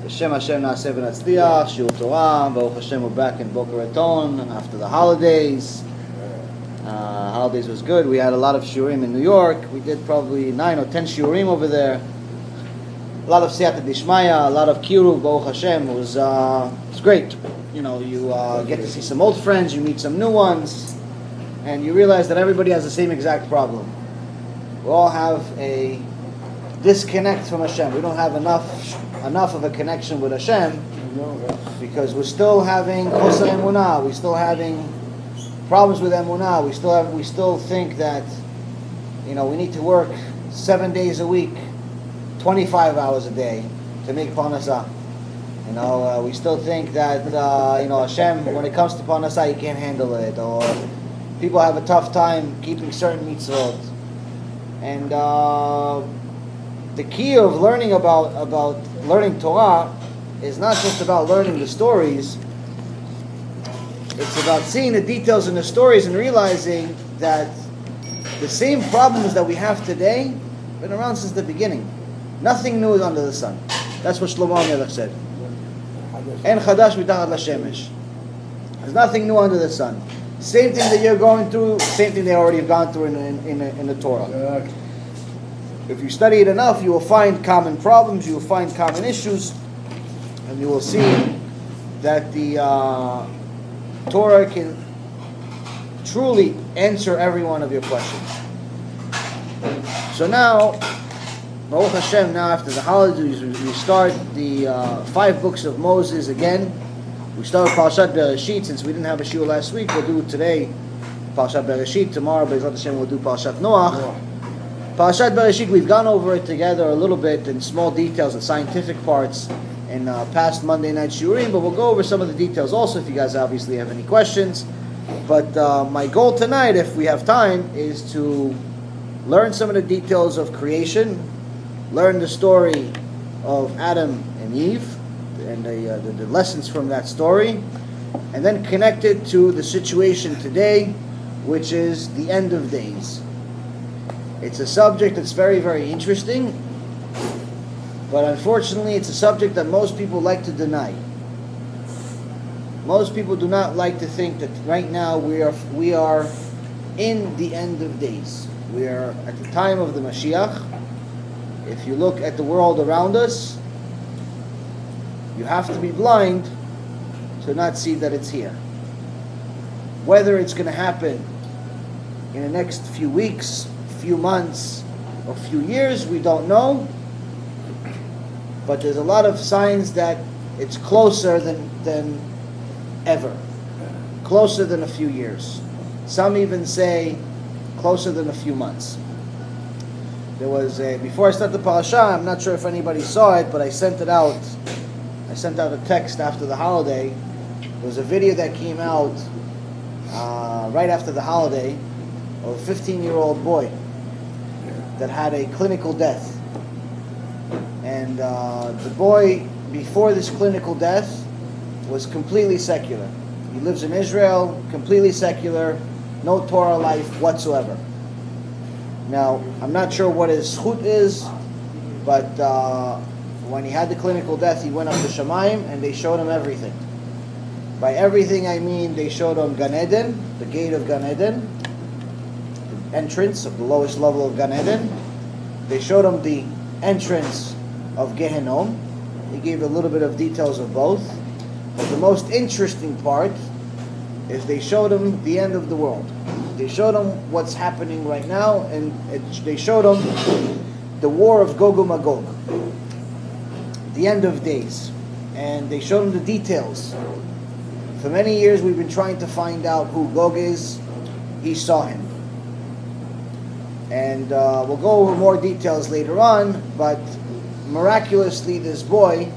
HaShem Na'aseh v'Natzliach, Shiur Torah, Baruch Hashem, we're back in Boca Raton after the holidays. Holidays was good. We had a lot of shiurim in New York. We did probably 9 or 10 shiurim over there. A lot of siyata dishmaya, a lot of kiruv, Baruch Hashem. It was great. You know, you get to see some old friends, you meet some new ones, and you realize that everybody has the same exact problem. We all have a disconnect from Hashem. We don't have enough of a connection with Hashem because we're still having chosar emunah. We're still having problems with emunah. We still think that, you know, we need to work 7 days a week, 25 hours a day to make parnasah. You know, we still think that you know, Hashem, when it comes to parnasah, He can't handle it, or people have a tough time keeping certain mitzvot. And the key of learning about learning Torah is not just about learning the stories. It's about seeing the details in the stories and realizing that the same problems that we have today have been around since the beginning. Nothing new is under the sun. That's what Shlomo HaMelech said. En chadash mitachat l'shemesh. There's nothing new under the sun. Same thing that you're going through, same thing they already have gone through in the Torah. If you study it enough, you will find common problems, you will find common issues, and you will see that the Torah can truly answer every one of your questions. So now, Baruch Hashem, now after the holidays, we start the 5 books of Moses again. We start with Parashat Bereshit. Since we didn't have a shiur last week, we'll do it today, Parashat Bereshit. Tomorrow, BeEzrat Hashem, we'll do Parashat Noach. Parashat Bereshit, we've gone over it together a little bit in small details, the scientific parts, in past Monday night shiurim, but we'll go over some of the details also if you guys obviously have any questions. But my goal tonight, if we have time, is to learn some of the details of creation, learn the story of Adam and Eve, and the lessons from that story, and then connect it to the situation today, which is the end of days. It's a subject that's very, very interesting, but unfortunately it's a subject that most people like to deny. Most people do not like to think that right now we are in the end of days. We are at the time of the Mashiach. If you look at the world around us, you have to be blind to not see that it's here. Whether it's going to happen in the next few weeks, few months, or few years, we don't know. But there's a lot of signs that it's closer than ever. Closer than a few years. Some even say closer than a few months. There was before I start the parasha, I'm not sure if anybody saw it, but I sent it out. I sent out a text after the holiday. There was a video that came out right after the holiday of a 15-year-old boy that had a clinical death. And the boy, before this clinical death, was completely secular. He lives in Israel, completely secular, no Torah life whatsoever. Now, I'm not sure what his zchut is, but when he had the clinical death, he went up to Shamayim and they showed him everything. By everything I mean they showed him Gan Eden, the gate of Gan Eden, the entrance of the lowest level of Gan Eden. They showed him the entrance of Gehenom. He gave a little bit of details of both. But the most interesting part is they showed him the end of the world. They showed him what's happening right now, and they showed him the war of Gog and Magog, the end of days. And they showed him the details. For many years we've been trying to find out who Gog is. He saw him. And we'll go over more details later on, but miraculously this boy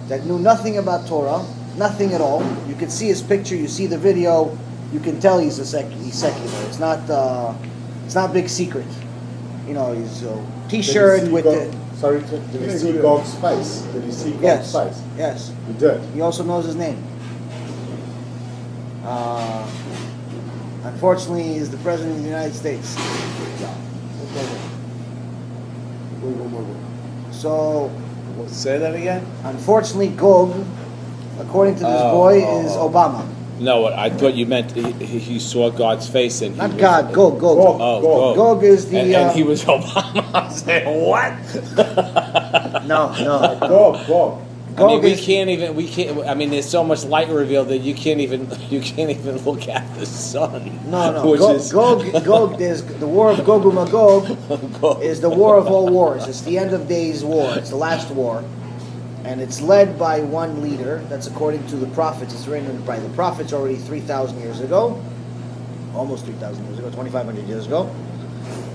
that knew nothing about Torah, nothing at all, you can see his picture, you see the video, you can tell he's secular. It's not big secret. You know, he's a t-shirt with the... Sorry, did you see Gog's face? Did you see Gog's face? Yes. You did? He also knows his name. Unfortunately, he's the President of the United States. So, Say that again? Unfortunately, Gog, according to this boy, is Obama. No, I thought you meant he saw God's face and not God, Gog. Gog is the and he was Obama. I was saying what? No. Gog. I mean, we can't. I mean, there's so much light revealed that you can't even look at the sun. No. Gog. There's the war of Gog and Magog. Is the war of all wars. It's the end of days war. It's the last war, and it's led by one leader. That's according to the prophets. It's written by the prophets already 3,000 years ago, almost 3,000 years ago, 2,500 years ago,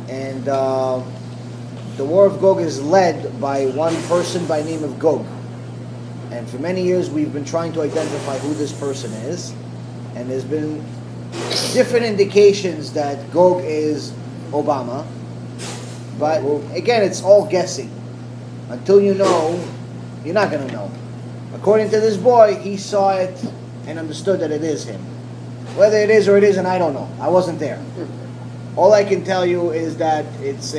and the war of Gog is led by one person by name of Gog. And for many years, we've been trying to identify who this person is. And there's been different indications that Gog is Obama. But again, it's all guessing. Until you know, you're not going to know. According to this boy, he saw it and understood that it is him. Whether it is or it isn't, I don't know. I wasn't there. All I can tell you is that it's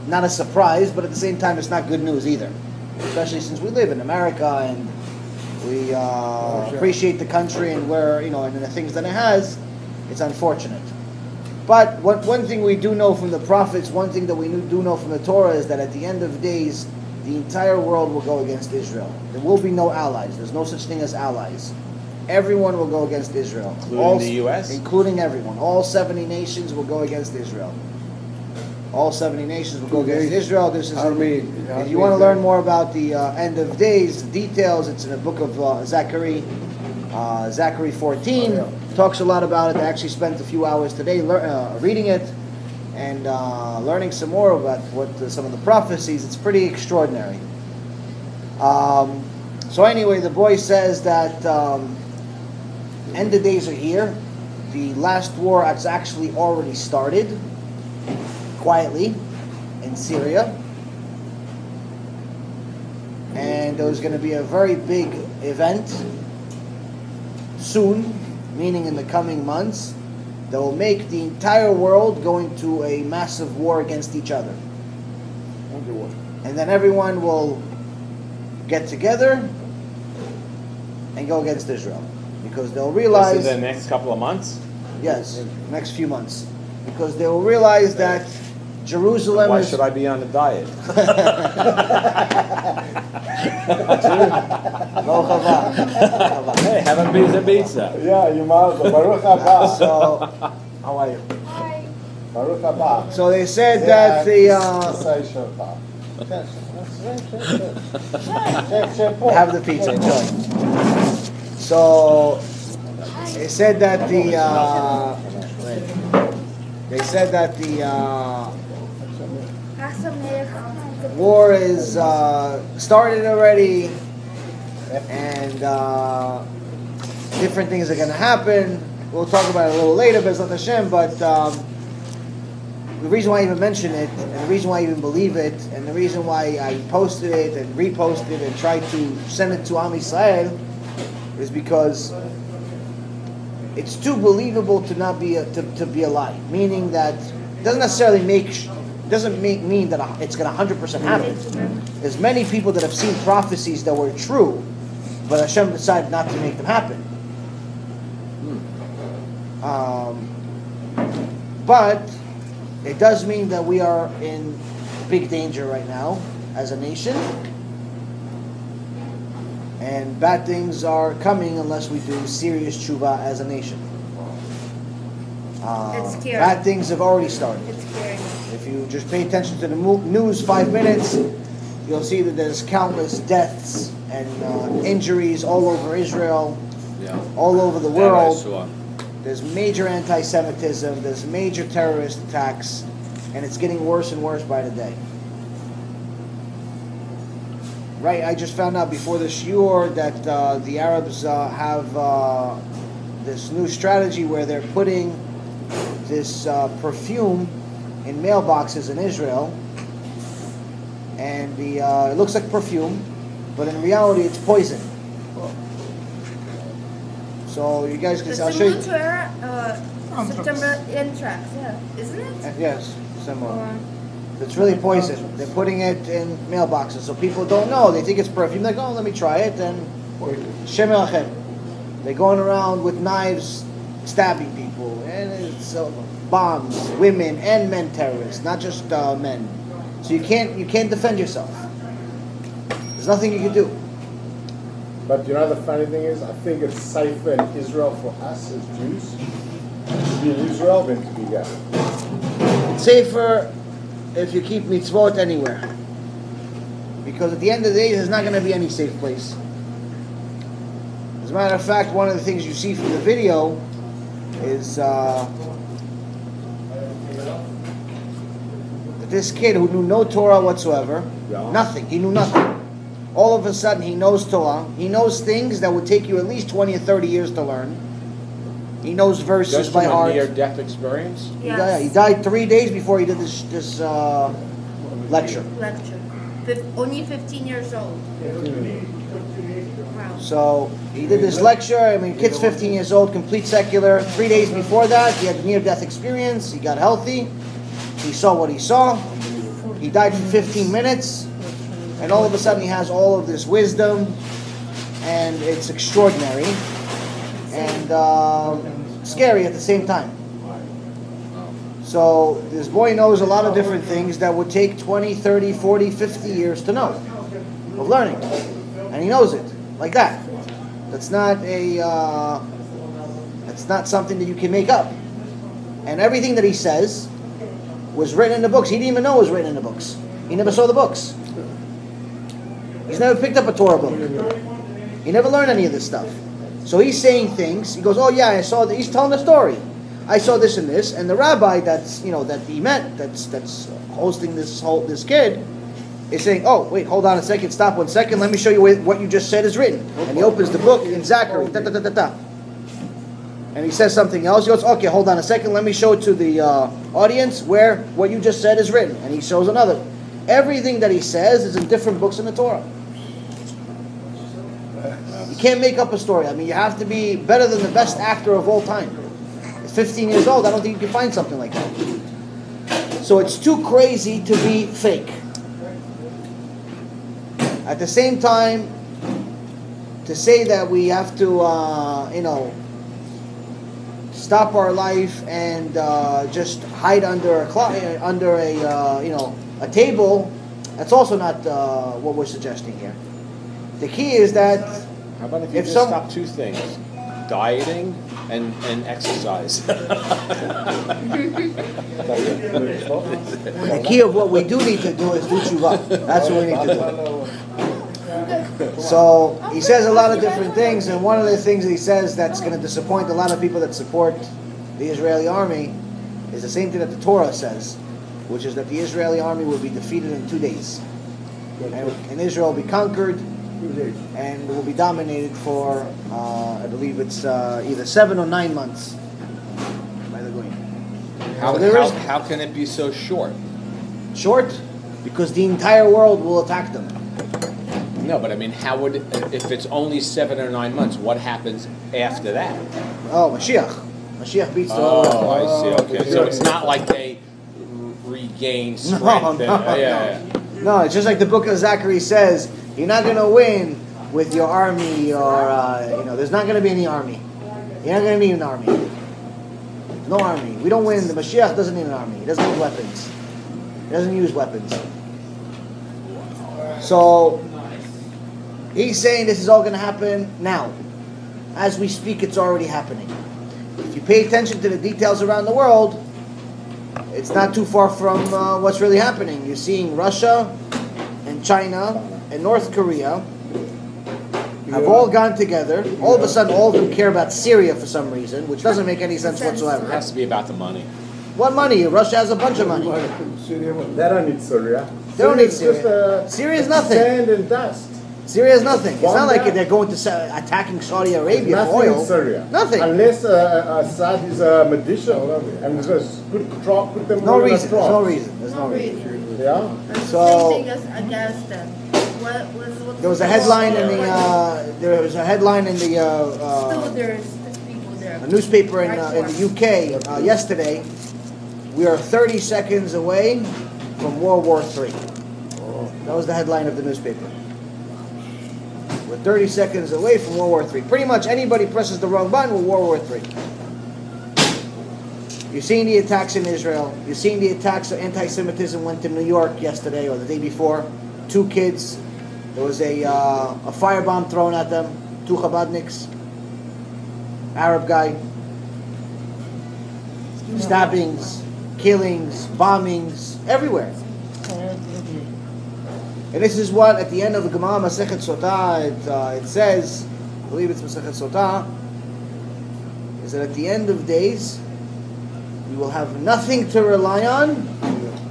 not a surprise, but at the same time, it's not good news either. Especially since we live in America and we appreciate the country and and the things that it has, it's unfortunate. But one thing we do know from the prophets, one thing that we do know from the Torah is that at the end of days, the entire world will go against Israel. There will be no allies. There's no such thing as allies. Everyone will go against Israel. Including the U.S.? Including everyone. All 70 nations will go against Israel. All 70 nations will go against Israel. This is. If you want to learn more about the end of days, the details, it's in the book of Zachary 14. Talks a lot about it. I actually spent a few hours today reading it and learning some more about some of the prophecies. It's pretty extraordinary. So anyway, the boy says that end of days are here. The last war has actually already started. Quietly in Syria, and there's going to be a very big event soon, meaning in the coming months, that will make the entire world go into a massive war against each other. And then everyone will get together and go against Israel, because they'll realize... This is the next couple of months? Yes, next few months. Because they will realize that Jerusalem Why should I be on a diet? Hey, have a pizza. Yeah, you must. Baruch haba. So, how are you? Hi. Baruch haba. So they said that the have the pizza, enjoy. So they said that the war is started already, and different things are going to happen. We'll talk about it a little later, BeEzrat HaShem, but the reason why I even mention it, and the reason why I even believe it, and the reason why I posted it and reposted it and tried to send it to Am Yisrael is because it's too believable to not be to be a lie. Meaning that it doesn't necessarily mean that it's going to 100% happen. There's many people that have seen prophecies that were true, but Hashem decided not to make them happen. But it does mean that we are in big danger right now as a nation, and bad things are coming unless we do serious tshuva as a nation. It's scary. Bad things have already started. It's scary. If you just pay attention to the news 5 minutes, you'll see that there's countless deaths and injuries all over Israel, all over the world. There's major anti-Semitism, there's major terrorist attacks, and it's getting worse and worse by the day. Right, I just found out before the Shiur that the Arabs have this new strategy where they're putting this perfume in mailboxes in Israel, and it looks like perfume, but in reality it's poison. So you guys can see, I'll show you. September anthrax, yeah, isn't it? Yes, similar. It's really poison. They're putting it in mailboxes, so people don't know. They think it's perfume. They're like, oh, let me try it. And Shem Elachem. They're going around with knives, stabbing people, and it's bombs, women and men terrorists, not just men. So you can't defend yourself. There's nothing you can do. But you know the funny thing is, I think it's safer in Israel for us as Jews to be in Israel than to be here. It's safer if you keep mitzvot anywhere. Because at the end of the day, there's not going to be any safe place. As a matter of fact, one of the things you see from the video is that this kid who knew no Torah whatsoever, nothing, he knew nothing. All of a sudden, he knows Torah. He knows things that would take you at least 20 or 30 years to learn. He knows verses Just by from heart. a near-death experience? Yes. He died 3 days before he did this lecture. Only 15 years old. Wow. So he did this lecture. I mean, kid's 15 years old, complete secular. 3 days before that, he had a near-death experience. He got healthy. He saw what he saw. He died for 15 minutes. And all of a sudden, he has all of this wisdom. And it's extraordinary. And scary at the same time. So this boy knows a lot of different things that would take 20, 30, 40, 50 years to know of learning. And he knows it like that. That's not something that you can make up. And everything that he says was written in the books. He didn't even know it was written in the books. He never saw the books. He's never picked up a Torah book. He never learned any of this stuff. So he's saying things. He goes, "Oh yeah, I saw that." He's telling the story. I saw this and this, and the rabbi that he met, that's hosting this kid, is saying, "Oh wait, hold on a second, stop 1 second. Let me show you what you just said is written." And he opens the book in Zachary, and he says something else. He goes, "Okay, hold on a second. Let me show it to the audience where what you just said is written." And he shows another. Everything that he says is in different books in the Torah. You can't make up a story. I mean, you have to be better than the best actor of all time. At 15 years old, I don't think you can find something like that. So it's too crazy to be fake. At the same time, to say that we have to, stop our life and just hide under a table, that's also not what we're suggesting here. The key is that how about if you just stop two things? Dieting and exercise. The key of what we do need to do is do tshuva. That's what we need to do. So he says a lot of different things, and one of the things that he says that's going to disappoint a lot of people that support the Israeli army is the same thing that the Torah says, which is that the Israeli army will be defeated in 2 days. And Israel will be conquered and will be dominated for, I believe it's either 7 or 9 months by the Goyim. How can it be so short? Short? Because the entire world will attack them. No, but I mean, how would, if it's only 7 or 9 months, what happens after that? Oh, Mashiach. Mashiach beats the whole world. Oh, I see, okay. So it's not like they regain strength. No, it's just like the book of Zachary says, you're not going to win with your army or, there's not going to be any army. You're not going to need an army. No army. We don't win. The Mashiach doesn't need an army. He doesn't need weapons. He doesn't use weapons. So, he's saying this is all going to happen now. As we speak, it's already happening. If you pay attention to the details around the world, it's not too far from what's really happening. You're seeing Russia and China and North Korea have all gone together. All of a sudden, all of them care about Syria for some reason, which doesn't make any sense whatsoever. It has to be about the money. What money? Russia has a bunch of money. They don't need Syria. They don't need Syria. Syria is nothing. Sand and dust. Syria is nothing. It's not like they're going to attacking Saudi Arabia for oil. In Syria. Nothing. Unless Assad is a magician and just put them no all reason. in a There's no reason. There's no reason. Yeah. So against them. there was a headline in the Still, there's people there. a newspaper in the UK yesterday. We are 30 seconds away from World War III. That was the headline of the newspaper. We're 30 seconds away from World War III. Pretty much anybody presses the wrong button with World War III. You're seeing the attacks in Israel. You're seeing the attacks of anti-Semitism went to New York yesterday or the day before. 2 kids. There was a firebomb thrown at them. 2 Chabadniks. Arab guy. Stabbings, killings, bombings, everywhere. And this is what, at the end of the Gemara Masechet Sotah, it says, I believe it's Masechet Sotah, is that at the end of days, we will have nothing to rely on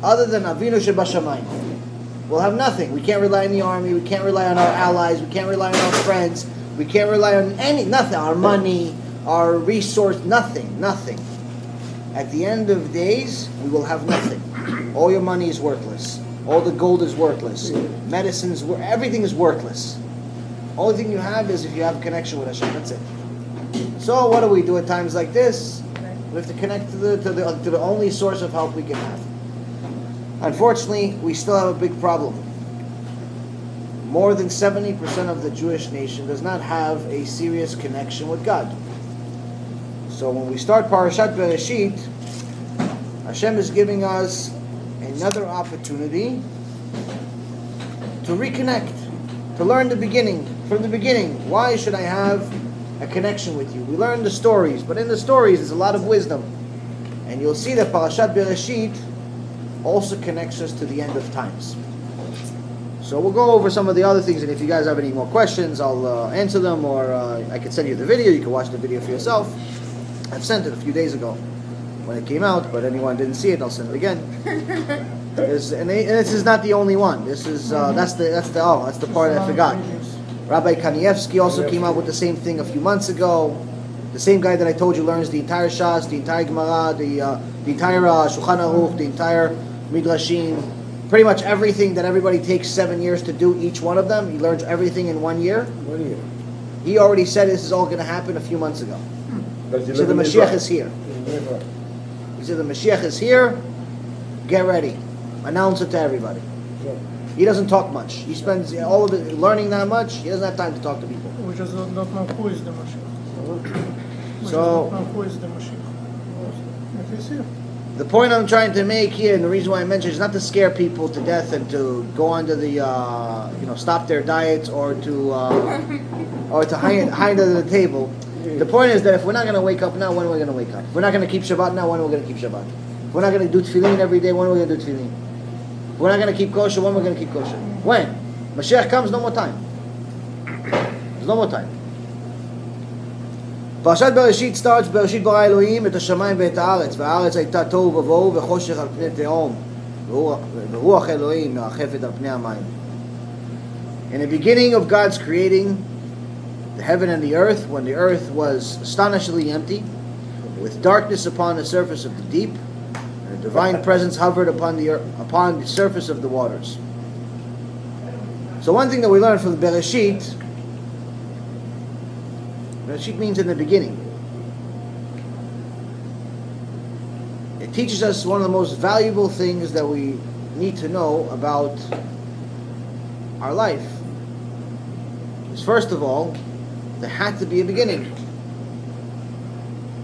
other than Avinu Shebashamayim. We'll have nothing. We can't rely on the army. We can't rely on our allies. We can't rely on our friends. We can't rely on nothing. Our money, our resource, nothing. At the end of days, we will have nothing. All your money is worthless. All the gold is worthless. Medicines, everything is worthless. Only thing you have is if you have a connection with HaShem. That's it. So what do we do at times like this? We have to connect to the only source of help we can have. Unfortunately, we still have a big problem. More than 70% of the Jewish nation does not have a serious connection with God. So when we start Parashat Bereshit, Hashem is giving us another opportunity to reconnect, to learn from the beginning. Why should I have a connection with you? We learn the stories, but in the stories there's a lot of wisdom. And you'll see that Parashat Bereshit also connects us to the end of times. So we'll go over some of the other things, and if you guys have any more questions, I'll answer them, or I can send you the video. You can watch the video for yourself. I've sent it a few days ago when it came out, but anyone didn't see it, I'll send it again. And this is not the only one. This is that's the part I forgot. Rabbi Kanievsky also came out with the same thing a few months ago. The same guy that I told you learns the entire Shas, the entire Gemara, the entire Shulchan Aruch, the entire Midrashim, pretty much everything that everybody takes 7 years to do, each one of them. He learns everything in 1 year. 1 year. He already said this is all going to happen a few months ago. But He said the Mashiach is here. He said the Mashiach is here. Get ready. Announce it to everybody. He doesn't talk much. He spends all of it learning that much. He doesn't have time to talk to people. We just don't know who is the Mashiach. So, who is the Mashiach? If he's here. the point I'm trying to make here, and the reason why I mention it, is not to scare people to death and to go under the, stop their diets or to hide under the table. The point is that if we're not going to wake up now, when are we going to wake up? If we're not going to keep Shabbat now, when are we going to keep Shabbat? If we're not going to do tefillin every day, when are we going to do tefillin? If we're not going to keep kosher, when are we going to keep kosher? When? Mashiach comes, no more time. There's no more time. פרשת בראשית starts, בראשית ברא אלוהים את השמיים ואת הארץ, והארץ הייתה תוהו ובוהו וחושך על פני תהום, ורוח אלוהים מרחפת על פני המים. In the beginning of God's creating the heaven and the earth, when the earth was astonishingly empty, with darkness upon the surface of the deep, and a divine presence hovered upon the surface of the waters. So one thing that we learn from the Bereshit means in the beginning. It teaches us one of the most valuable things that we need to know about our life. Is first of all, there had to be a beginning.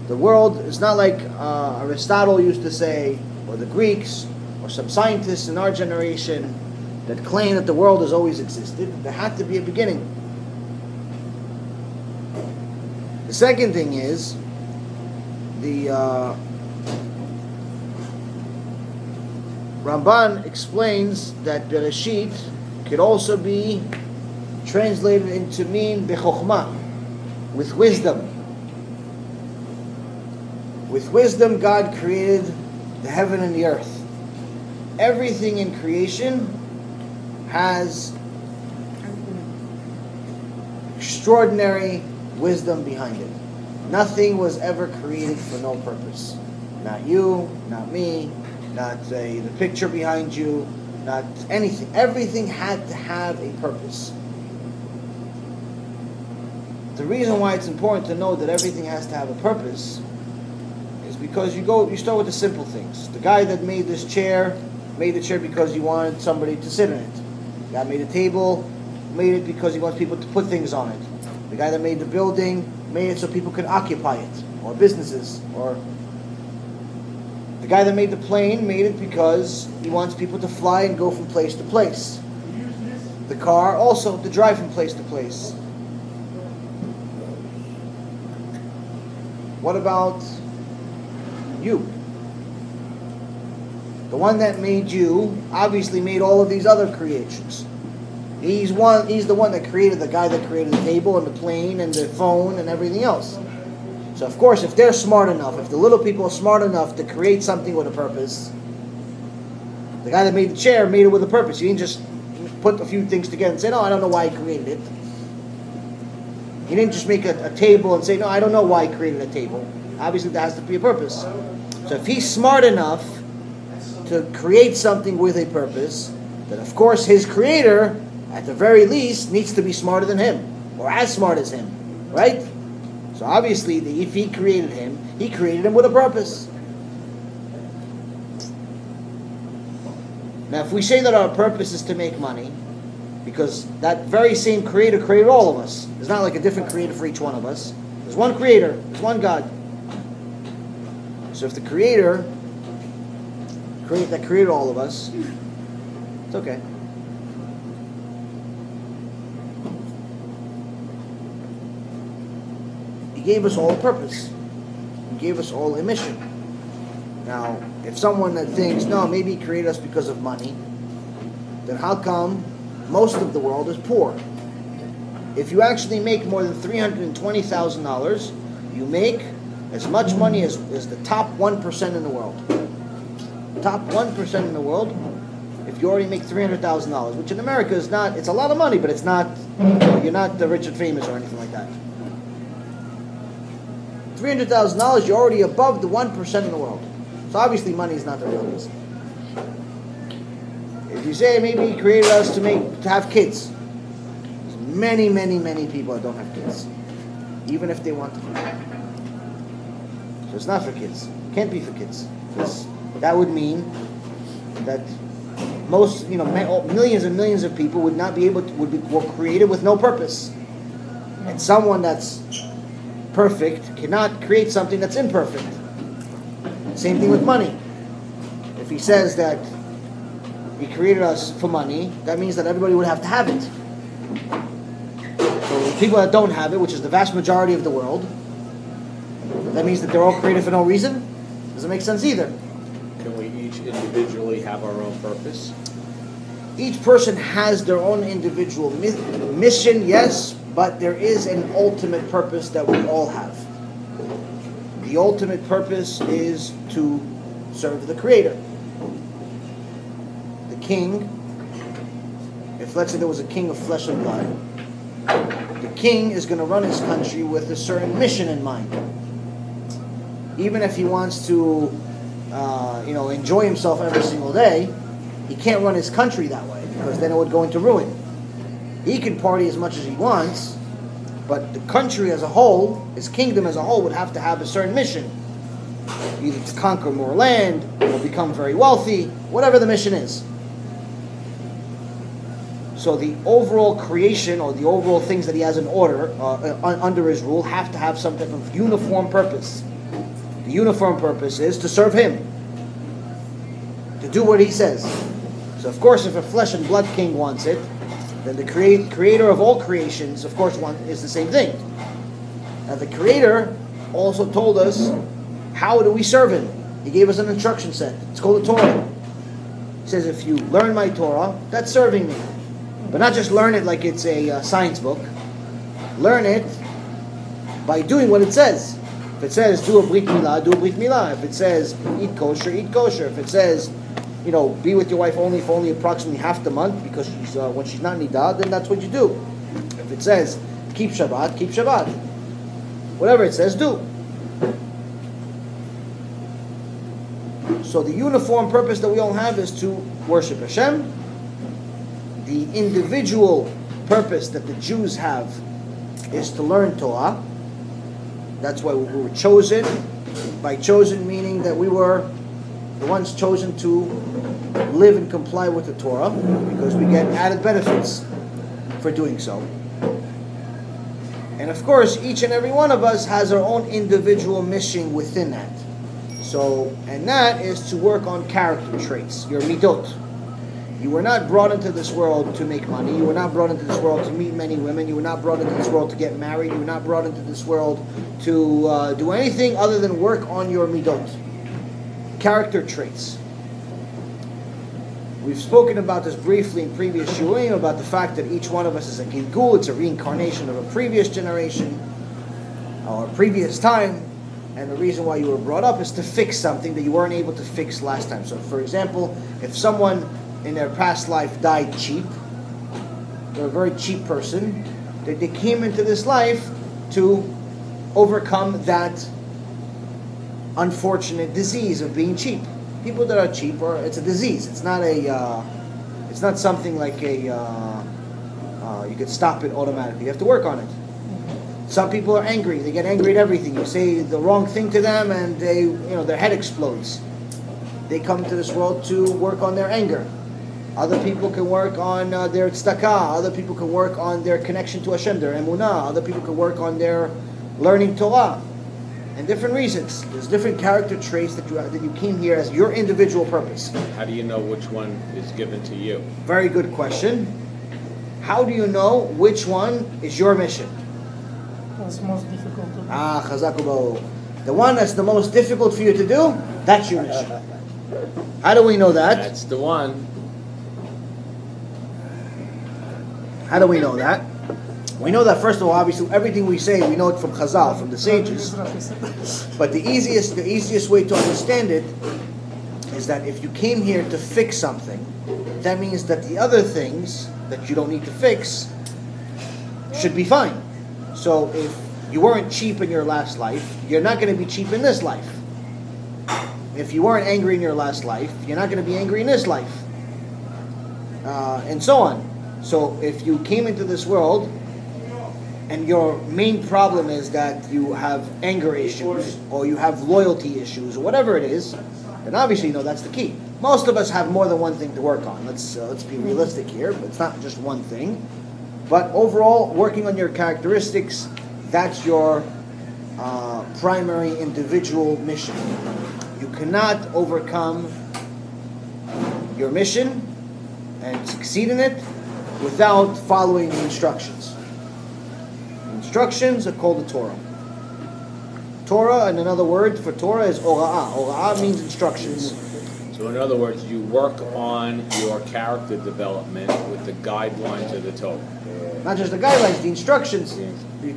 The world is not like Aristotle used to say, or the Greeks, or some scientists in our generation that claim that the world has always existed. There had to be a beginning. The second thing is, the Ramban explains that Bereshit could also be translated into mean bechokhmah, with wisdom. With wisdom, God created the heaven and the earth. Everything in creation has extraordinary wisdom behind it. Nothing was ever created for no purpose. Not you, not me, not the picture behind you, not anything. Everything had to have a purpose. The reason why it's important to know that everything has to have a purpose is because you start with the simple things. The guy that made this chair made the chair because he wanted somebody to sit in it. The guy made a table, made it because he wants people to put things on it. The guy that made the building made it so people can occupy it, or businesses, or the guy that made the plane made it because he wants people to fly and go from place to place. The car also to drive from place to place. What about you? The one that made you obviously made all of these other creations. He's the one that created the guy that created the table and the plane and the phone and everything else. So of course, if they're smart enough, if the little people are smart enough to create something with a purpose, the guy that made the chair made it with a purpose. He didn't just put a few things together and say, no, I don't know why he created it. He didn't just make a table and say, no, I don't know why he created a table. Obviously, there has to be a purpose. So if he's smart enough to create something with a purpose, then of course his creator, at the very least, needs to be smarter than him, or as smart as him, right? So obviously, if he created him with a purpose. Now, if we say that our purpose is to make money, because that very same creator created all of us. There's not like a different creator for each one of us. There's one creator, there's one God. So if the creator that created all of us, it's okay. He gave us all a purpose. He gave us all a mission. Now, if someone that thinks, no, maybe he created us because of money, then how come most of the world is poor? If you actually make more than $320,000, you make as much money as the top 1% in the world. Top 1% in the world, if you already make $300,000, which in America is not, it's a lot of money, but it's not, you're not the rich and famous or anything like that. $300,000, you're already above the 1% in the world. So obviously money is not the real reason. If you say maybe he created us to have kids, there's many, many, many people that don't have kids, even if they want to. So it's not for kids. It can't be for kids. Because that would mean that most, millions and millions of people would not be able to, were created with no purpose. And someone that's perfect cannot create something that's imperfect. Same thing with money. If he says that he created us for money, that means that everybody would have to have it. So people that don't have it, which is the vast majority of the world, that means that they're all created for no reason? Doesn't make sense either. Can we each individually have our own purpose? Each person has their own individual mission, yes, but there is an ultimate purpose that we all have. The ultimate purpose is to serve the Creator. The king, if let's say there was a king of flesh and blood, the king is going to run his country with a certain mission in mind. Even if he wants to, enjoy himself every single day, he can't run his country that way because then it would go into ruin. He can party as much as he wants, but the country as a whole, his kingdom as a whole, would have to have a certain mission. Either to conquer more land, or become very wealthy, whatever the mission is. So the overall creation, or the overall things that he has in order, under his rule, have to have some type of uniform purpose. The uniform purpose is to serve him. To do what he says. So of course, if a flesh and blood king wants it, then the creator of all creations, of course, is the same thing. Now the creator also told us, how do we serve him? He gave us an instruction set. It's called the Torah. He says, if you learn my Torah, that's serving me. But not just learn it like it's a science book. Learn it by doing what it says. If it says, do a Brit Milah, do a Brit Milah. If it says, eat kosher, eat kosher. If it says, be with your wife only for only approximately half the month, because when she's not nidah, then that's what you do. If it says, keep Shabbat, keep Shabbat. Whatever it says, do. So the uniform purpose that we all have is to worship Hashem. The individual purpose that the Jews have is to learn Torah. That's why we were chosen. By chosen meaning that we were the ones chosen to live and comply with the Torah, because we get added benefits for doing so. And of course, each and every one of us has our own individual mission within that. So, and that is to work on character traits, your midot. You were not brought into this world to make money. You were not brought into this world to meet many women. You were not brought into this world to get married. You were not brought into this world to do anything other than work on your midot. Character traits. We've spoken about this briefly in previous shiurim, about the fact that each one of us is a gilgul. It's a reincarnation of a previous generation or a previous time. And the reason why you were brought up is to fix something that you weren't able to fix last time. So, for example, if someone in their past life died cheap, they're a very cheap person, they came into this life to overcome that unfortunate disease of being cheap. People that are cheap, it's a disease. It's not it's not something like you could stop it automatically. You have to work on it. Some people are angry. They get angry at everything. You say the wrong thing to them, and their head explodes. They come to this world to work on their anger. Other people can work on their tzedakah. Other people can work on their connection to HaShem, their emunah. Other people can work on their learning Torah. And different reasons. There's different character traits that you came here as your individual purpose. How do you know which one is given to you? Very good question. How do you know which one is your mission? What's most difficult to do? Chazak. The one that's the most difficult for you to do, that's your mission. How do we know that? That's the one. How do we know that? We know that, first of all, obviously, everything we say, we know it from Chazal, from the sages. But the easiest way to understand it is that if you came here to fix something, that means that the other things that you don't need to fix should be fine. So if you weren't cheap in your last life, you're not going to be cheap in this life. If you weren't angry in your last life, you're not going to be angry in this life. And so on. So if you came into this world and your main problem is that you have anger issues or you have loyalty issues or whatever it is, then obviously that's the key. Most of us have more than one thing to work on. Let's be realistic here, but it's not just one thing. But overall, working on your characteristics, that's your primary individual mission. You cannot overcome your mission and succeed in it without following the instructions. The instructions are called the Torah. Torah, and another word for Torah is ora'ah. Ora'ah means instructions. So in other words, you work on your character development with the guidelines of the Torah. Not just the guidelines, the instructions.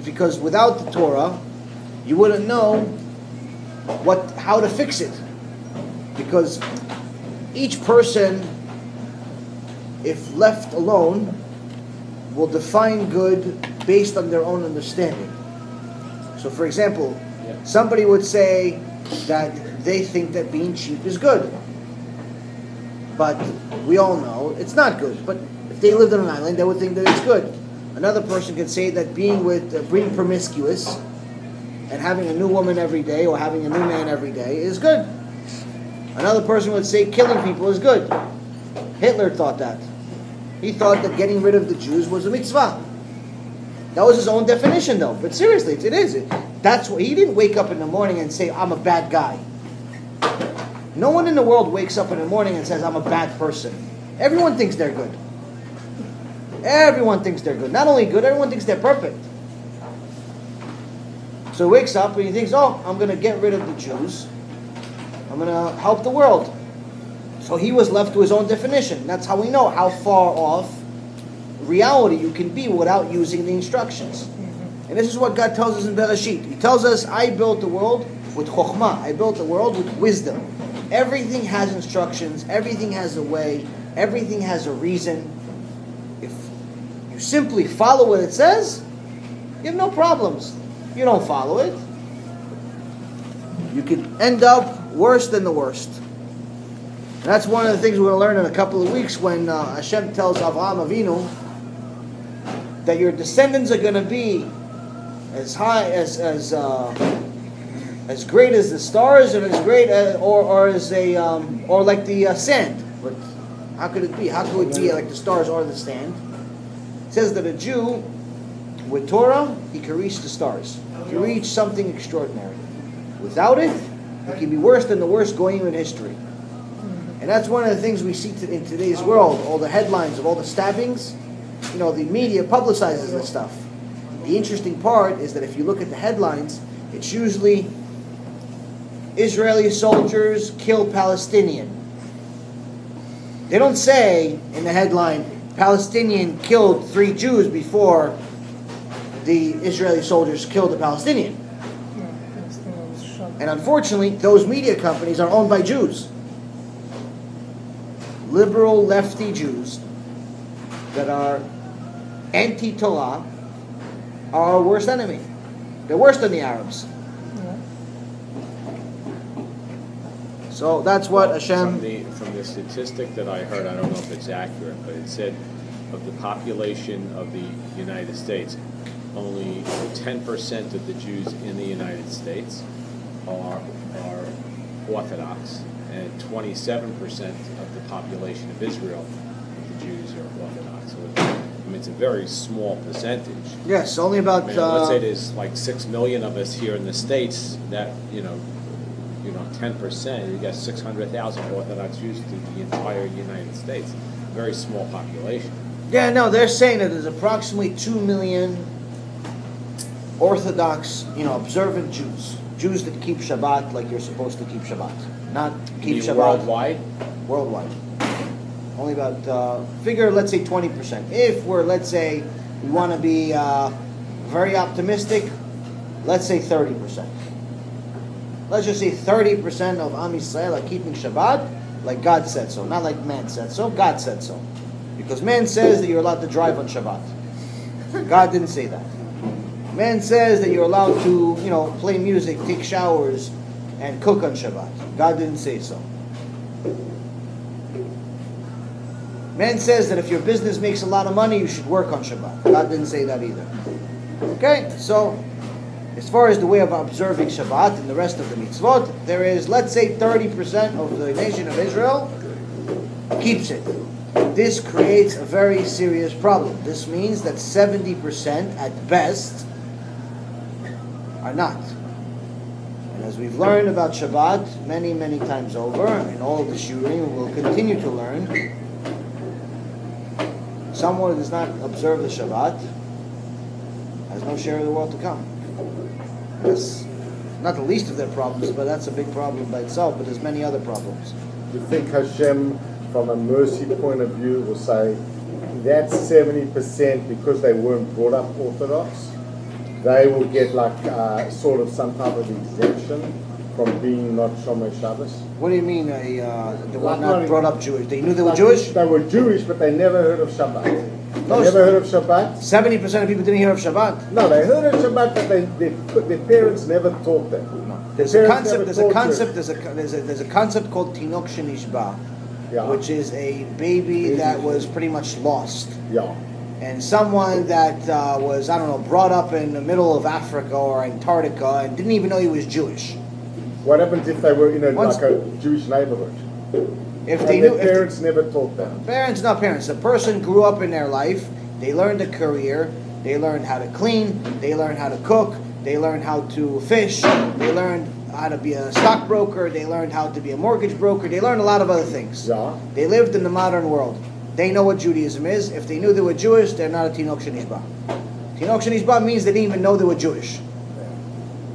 Because without the Torah, you wouldn't know how to fix it. Because each person, if left alone, will define good based on their own understanding. So for example, somebody would say that they think that being cheap is good. But we all know it's not good. But if they lived on an island, they would think that it's good. Another person could say that being promiscuous and having a new woman every day or having a new man every day is good. Another person would say killing people is good. Hitler thought that. He thought that getting rid of the Jews was a mitzvah. That was his own definition, though. But seriously, it is. That's what he didn't wake up in the morning and say, "I'm a bad guy." No one in the world wakes up in the morning and says, "I'm a bad person." Everyone thinks they're good. Everyone thinks they're good. Not only good, everyone thinks they're perfect. So he wakes up and he thinks, "Oh, I'm going to get rid of the Jews. I'm going to help the world." So he was left to his own definition. That's how we know how far off reality you can be without using the instructions. And this is what God tells us in Bereshit. He tells us, "I built the world with chokhmah. I built the world with wisdom." Everything has instructions. Everything has a way. Everything has a reason. If you simply follow what it says, you have no problems. You don't follow it, you can end up worse than the worst. And that's one of the things we're going to learn in a couple of weeks when HaShem tells Avraham Avinu that your descendants are going to be as high as great as the stars, and as great or like the sand. But How could it be? How could it be like the stars are the stand? It says that a Jew with Torah, he can reach the stars. He can reach something extraordinary. Without it, it can be worse than the worst goyim in history. And that's one of the things we see in today's world. All the headlines of all the stabbings, you know, the media publicizes this stuff. The interesting part is that if you look at the headlines, it's usually Israeli soldiers kill Palestinian. They don't say in the headline, Palestinian killed 3 Jews before the Israeli soldiers killed a Palestinian. And unfortunately, those media companies are owned by Jews. Liberal, lefty Jews that are anti-Torah are our worst enemy. They're worse than the Arabs. So that's what Hashem... From the statistic that I heard, I don't know if it's accurate, but it said of the population of the United States, only 10% of the Jews in the United States are Orthodox, and 27% of the population of Israel, the Jews are Orthodox. So it's a very small percentage. Yes, only about... let's say there's like 6 million of us here in the States, that, 10%, you got 600,000 Orthodox Jews through the entire United States. Very small population. Yeah, no, they're saying that there's approximately 2 million Orthodox, observant Jews. Jews that keep Shabbat like you're supposed to keep Shabbat. Not keep Shabbat. Worldwide? Worldwide. Only about, figure, let's say 20%. If we're, let's say, we want to be very optimistic, let's say 30%. Let's just say 30% of Am Yisrael are keeping Shabbat like God said so. Not like man said so, God said so. Because man says that you're allowed to drive on Shabbat. God didn't say that. Man says that you're allowed to, play music, take showers, and cook on Shabbat. God didn't say so. Man says that if your business makes a lot of money, you should work on Shabbat. God didn't say that either. Okay, so as far as the way of observing Shabbat and the rest of the mitzvot, there is, let's say, 30% of the nation of Israel keeps it. This creates a very serious problem. This means that 70% at best are not. And as we've learned about Shabbat many, many times over, and all of the shiurim will continue to learn, someone who does not observe the Shabbat has no share of the world to come. That's not the least of their problems, but that's a big problem by itself, but there's many other problems. You think Hashem, from a mercy point of view, will say that 70% because they weren't brought up Orthodox, they will get like sort of some type of exemption from being not Shomer Shabbos? What do you mean they were not brought up Jewish? They knew they were Jewish? They were Jewish, but they never heard of Shabbat. No, Never heard of Shabbat? 70% of people didn't hear of Shabbat. No, they heard of Shabbat, but their parents never taught them. No. There's a concept called Tinok Shenishba, which is a baby that was pretty much lost. Yeah. And someone that was, brought up in the middle of Africa or Antarctica and didn't even know he was Jewish. What happens if they were in like a Jewish neighborhood? If they knew, parents never taught them. Parents, not parents. The person grew up in their life. They learned a career. They learned how to clean. They learned how to cook. They learned how to fish. They learned how to be a stockbroker. They learned how to be a mortgage broker. They learned a lot of other things. Yeah. They lived in the modern world. They know what Judaism is. If they knew they were Jewish, they're not a Tinok Shenishba. Tinok Shenishba means they didn't even know they were Jewish.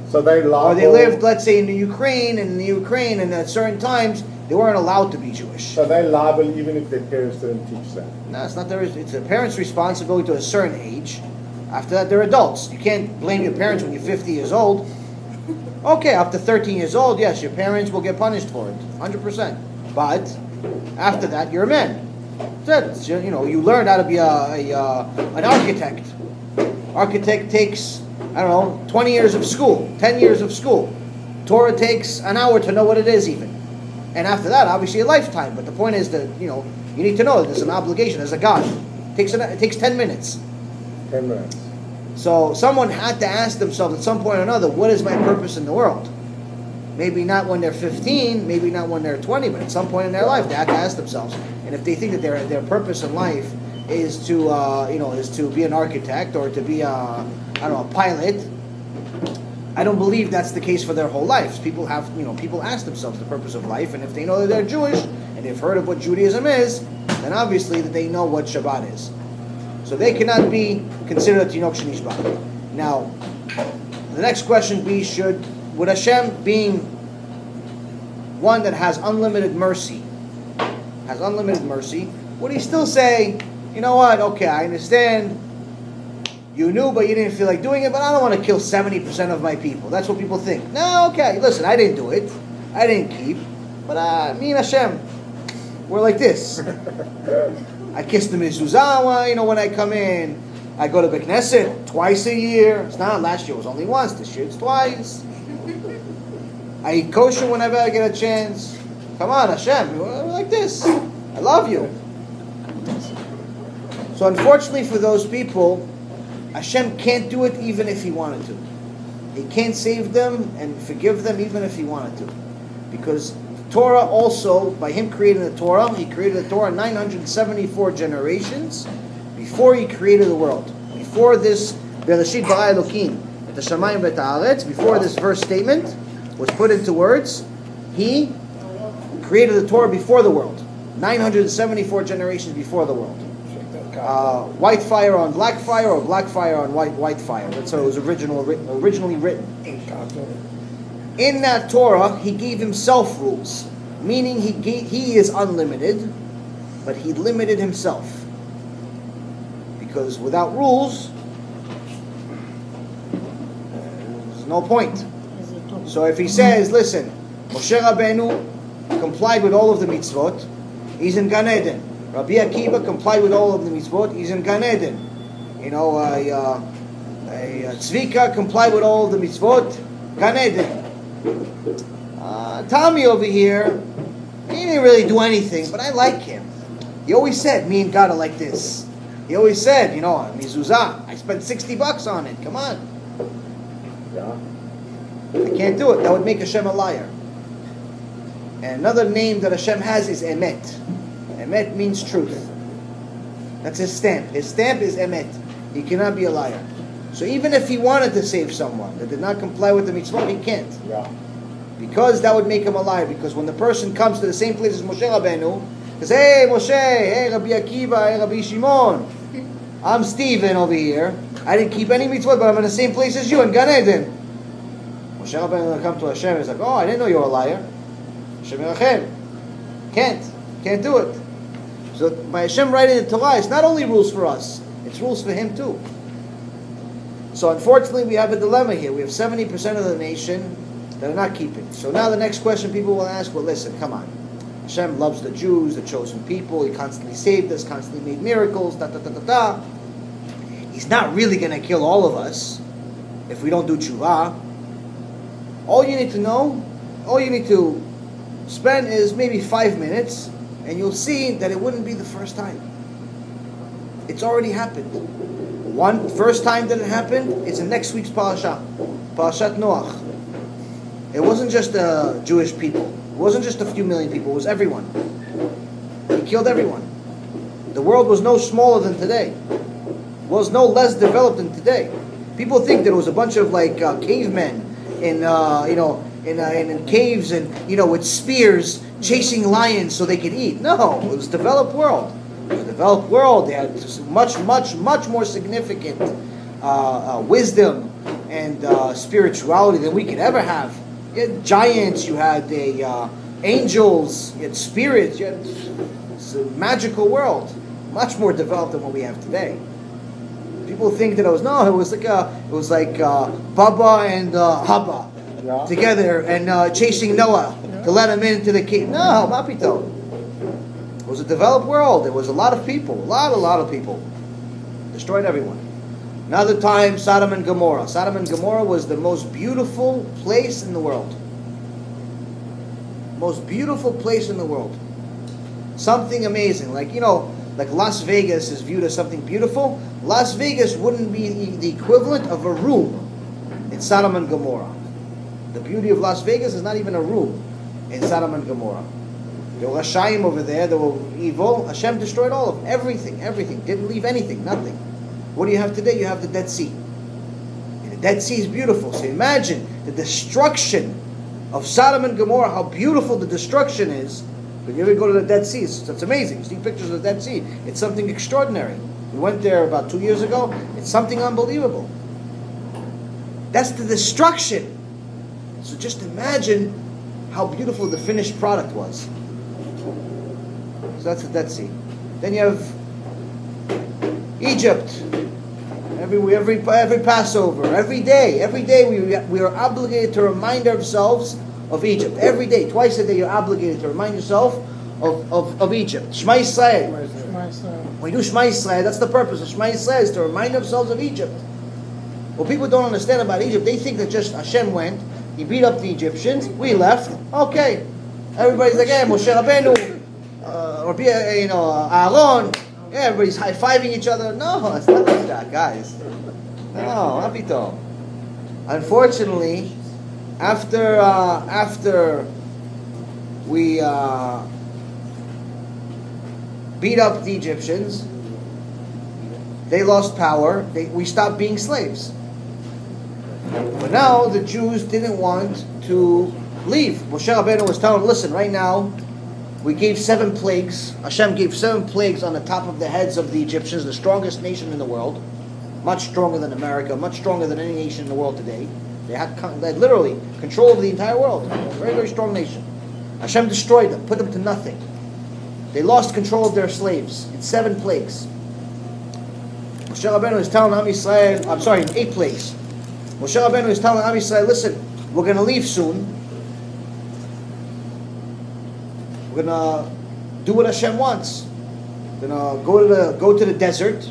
So they liable. Or they lived, let's say, in the Ukraine, and at certain times, they weren't allowed to be Jewish. So they're liable even if their parents didn't teach them? No, it's not their. It's the parents' responsibility to a certain age. After that, they're adults. You can't blame your parents when you're 50 years old. Okay, up to 13 years old, yes, your parents will get punished for it, 100%. But after that, you're a man. That's it. You learn how to be an architect. Architect takes, 20 years of school, 10 years of school. Torah takes an hour to know what it is even. And after that, obviously a lifetime. But the point is that, you need to know there's an obligation as a God. It takes 10 minutes. 10 minutes. So someone had to ask themselves at some point or another, what is my purpose in the world? Maybe not when they're 15, maybe not when they're 20, but at some point in their life, they have to ask themselves. And if they think that their purpose in life is to is to be an architect or to be a pilot, I don't believe that's the case for their whole lives. People ask themselves the purpose of life, and if they know that they're Jewish and they've heard of what Judaism is, then obviously that they know what Shabbat is. So they cannot be considered a Tinok Shenishba. Now, the next question would Hashem, being one that has unlimited mercy, would he still say, you know what, okay, I understand, you knew but you didn't feel like doing it, but I don't want to kill 70% of my people. That's what people think. No, okay, listen, I didn't do it. I didn't keep. But me and Hashem, we're like this. I kiss the mezuzah, when I come in. I go to the Knesset twice a year. It's not, last year it was only once. This year it's twice. I eat kosher whenever I get a chance. Come on, Hashem, we're like this. I love you. So unfortunately for those people, Hashem can't do it even if He wanted to. He can't save them and forgive them even if He wanted to. Because Torah also, by Him creating the Torah, He created the Torah 974 generations before He created the world. Before this, Bereshit bara Elokim et hashamayim v'et haaretz, before this verse statement was put into words, He created the Torah before the world. 974 generations before the world. White fire on black fire, or black fire on white fire. That's how it was originally written. In that Torah, He gave Himself rules, meaning He is unlimited, but He limited Himself. Because without rules, there's no point. So if He says, listen, Moshe Rabbeinu complied with all of the mitzvot, he's in Gan Eden. Rabbi Akiva complied with all of the mitzvot, he's in Gan Eden. Tzvika complied with all of the mitzvot, Gan Eden. Tommy over here, he didn't really do anything, but I like him. He always said, me and God are like this. He always said, mezuzah, I spent $60 on it, come on. Yeah. I can't do it. That would make Hashem a liar. And another name that Hashem has is Emet. Emet means truth. That's His stamp. His stamp is Emet. He cannot be a liar. So even if He wanted to save someone that did not comply with the mitzvot, He can't. Yeah. Because that would make him a liar. Because when the person comes to the same place as Moshe Rabbeinu, says, hey Moshe, hey Rabbi Akiva, hey Rabbi Shimon, I'm Stephen over here. I didn't keep any mitzvot, but I'm in the same place as you in Gan Eden. Moshe Rabbeinu will come to Hashem and he's like, oh, I didn't know you were a liar. Hashem Yerachem. Can't do it. So by Hashem writing the Torah, it's not only rules for us, it's rules for Him too. So unfortunately we have a dilemma here. We have 70% of the nation that are not keeping. So now the next question people will ask, well listen, come on. Hashem loves the Jews, the chosen people. He constantly saved us, constantly made miracles, He's not really going to kill all of us if we don't do tshuva. All you need to spend is maybe 5 minutes, and you'll see that it wouldn't be the first time. It's already happened. First time that it happened, it's in next week's parasha, Parashat Noach. It wasn't just the Jewish people. It wasn't just a few million people. It was everyone. He killed everyone. The world was no smaller than today. It was no less developed than today. People think that it was a bunch of cavemen in caves and with spears chasing lions so they could eat. No, it was a developed world. It was a developed world. They had much more significant wisdom and spirituality than we could ever have. You had giants, you had angels, you had spirits. It's a magical world, much more developed than what we have today. People think that it was like Baba and Haba together and chasing Noah to let him into the cave. No, mapito. It was a developed world. There was a lot of people, a lot of people. Destroyed everyone. Another time, Sodom and Gomorrah. Sodom and Gomorrah was the most beautiful place in the world. Most beautiful place in the world. Something amazing. Like Las Vegas is viewed as something beautiful. Las Vegas wouldn't be the equivalent of a room in Sodom and Gomorrah. The beauty of Las Vegas is not even a room in Sodom and Gomorrah. There were Rashayim over there, they were evil. Hashem destroyed all of them. Everything. Didn't leave anything, nothing. What do you have today? You have the Dead Sea. And the Dead Sea is beautiful. So imagine the destruction of Sodom and Gomorrah, how beautiful the destruction is. When you ever go to the Dead Sea, it's amazing. You see pictures of the Dead Sea. It's something extraordinary. We went there about 2 years ago. It's something unbelievable. That's the destruction. So just imagine how beautiful the finished product was. So that's the Dead Sea. Then you have Egypt. Every Passover, every day we are obligated to remind ourselves of Egypt. Every day, twice a day, you're obligated to remind yourself of Egypt. Shema Yisrael. When you do Shema Yisrael, that's the purpose of Shema Yisrael, is to remind ourselves of Egypt. What people don't understand about Egypt, they think that just Hashem went, He beat up the Egyptians, we left, okay. Everybody's like, hey, Moshe Rabbeinu, or Yaron, yeah, everybody's high-fiving each other. No, it's not like that, guys. No, Apito. Unfortunately, after we beat up the Egyptians, they lost power, we stopped being slaves. But now the Jews didn't want to leave. Moshe Rabbeinu was telling them, listen, right now, we gave 7 plagues. Hashem gave 7 plagues on the top of the heads of the Egyptians, the strongest nation in the world. Much stronger than America, much stronger than any nation in the world today. They had literally control of the entire world. Very, very strong nation. Hashem destroyed them, put them to nothing. They lost control of their slaves in 7 plagues. Moshe Rabbeinu is telling Am Yisrael, 8 plagues. Moshe Rabbeinu is telling Am Yisrael, listen, we're going to leave soon. We're going to do what Hashem wants. We're going to go to the desert,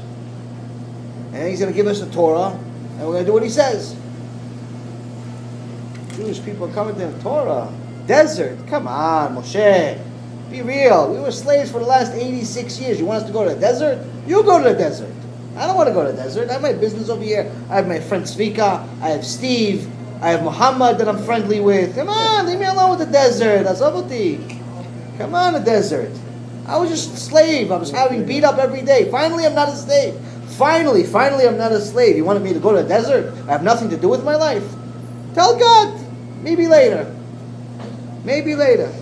and He's going to give us the Torah, and we're going to do what He says. Jewish people are coming to the Torah. Desert, come on, Moshe. Be real. We were slaves for the last 86 years. You want us to go to the desert? You go to the desert. I don't want to go to the desert. I have my business over here. I have my friend Zvika. I have Steve. I have Muhammad that I'm friendly with. Come on, leave me alone with the desert. Azavoti. Come on, the desert. I was just a slave. I was having beat up every day. Finally, I'm not a slave. Finally, I'm not a slave. You wanted me to go to the desert? I have nothing to do with my life. Tell God. Maybe later. Maybe later.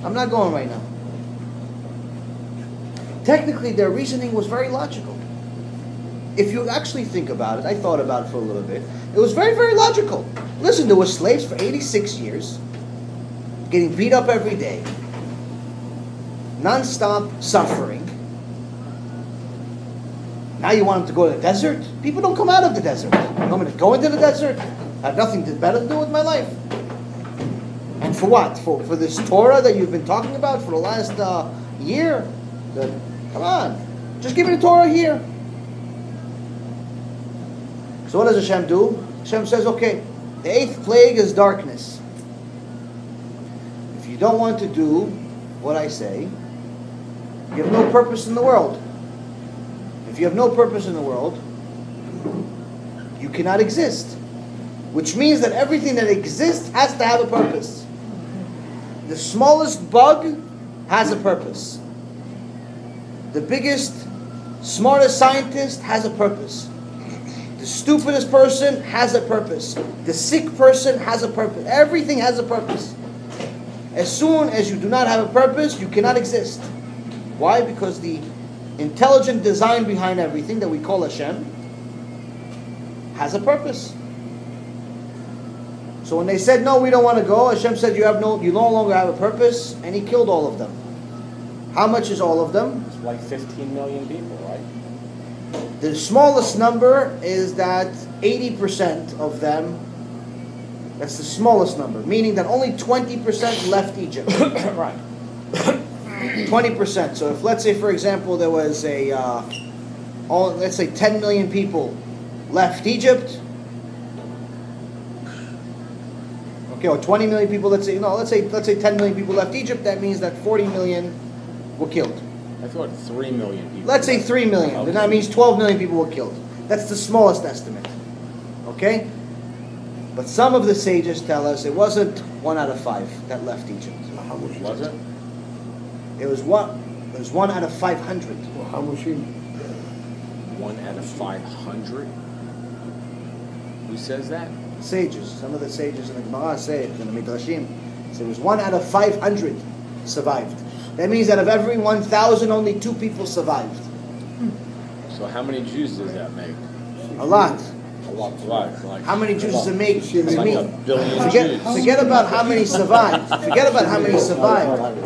I'm not going right now. Technically, their reasoning was very logical. If you actually think about it, I thought about it for a little bit. It was very, very logical. Listen, there were slaves for 86 years, getting beat up every day, non-stop suffering. Now you want them to go to the desert? People don't come out of the desert. You want me to go into the desert? I have nothing better to do with my life. And for what? For this Torah that you've been talking about for the last year? Come on. Just give me the Torah here. So what does Hashem do? Hashem says, okay, the 8th plague is darkness. If you don't want to do what I say, you have no purpose in the world. If you have no purpose in the world, you cannot exist. Which means that everything that exists has to have a purpose. The smallest bug has a purpose. The biggest, smartest scientist has a purpose. The stupidest person has a purpose. The sick person has a purpose. Everything has a purpose. As soon as you do not have a purpose, you cannot exist. Why? Because the intelligent design behind everything that we call Hashem has a purpose. So when they said, no, we don't want to go, Hashem said, you no longer have a purpose, and He killed all of them. How much is all of them? It's like 15 million people, right? The smallest number is that 80% of them, that's the smallest number, meaning that only 20% left Egypt. Right. 20%. So if, let's say, for example, there was let's say 10 million people left Egypt, okay, or 20 million people, let's say 10 million people left Egypt, that means that 40 million were killed. I thought 3 million people. Let's say 3 million, Okay. then that means 12 million people were killed. That's the smallest estimate. Okay? But some of the sages tell us it wasn't 1 out of 5 that left Egypt. How much Was it? It was 1 out of 500. How much? 1 out of 500? Who says that? Sages, some of the sages in the Gemara say it, in the Midrashim, say it was 1 out of 500 survived. That means that of every 1,000, only 2 people survived. So how many Jews does that make? A lot. A lot. Like, How many Jews does it make? It's like a billion Jews. Forget about how many survived. Forget about how many survived.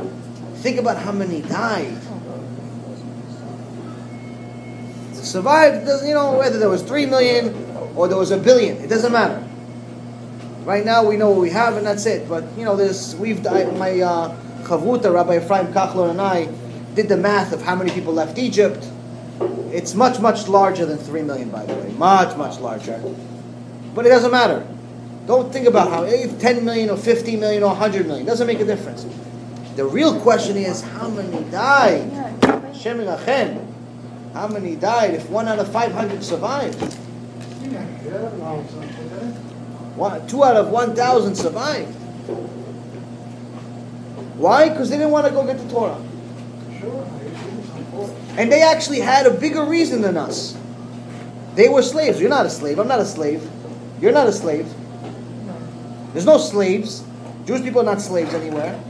Think about how many died. Survived, whether there was 3 million or there was 1 billion, it doesn't matter. Right now we know what we have and that's it. But we've died. My Chavruta, Rabbi Ephraim Kachler, and I did the math of how many people left Egypt. It's much, much larger than 3 million, by the way. Much, much larger. But it doesn't matter. Don't think about how, if 10 million or 50 million or 100 million. It doesn't make a difference. The real question is, how many died? Hashem Ilachem. How many died if 1 out of 500 survived? 2 out of 1,000 survived. Why? Because they didn't want to go get the Torah. And they actually had a bigger reason than us. They were slaves. You're not a slave. I'm not a slave. You're not a slave. There's no slaves. Jewish people are not slaves anywhere.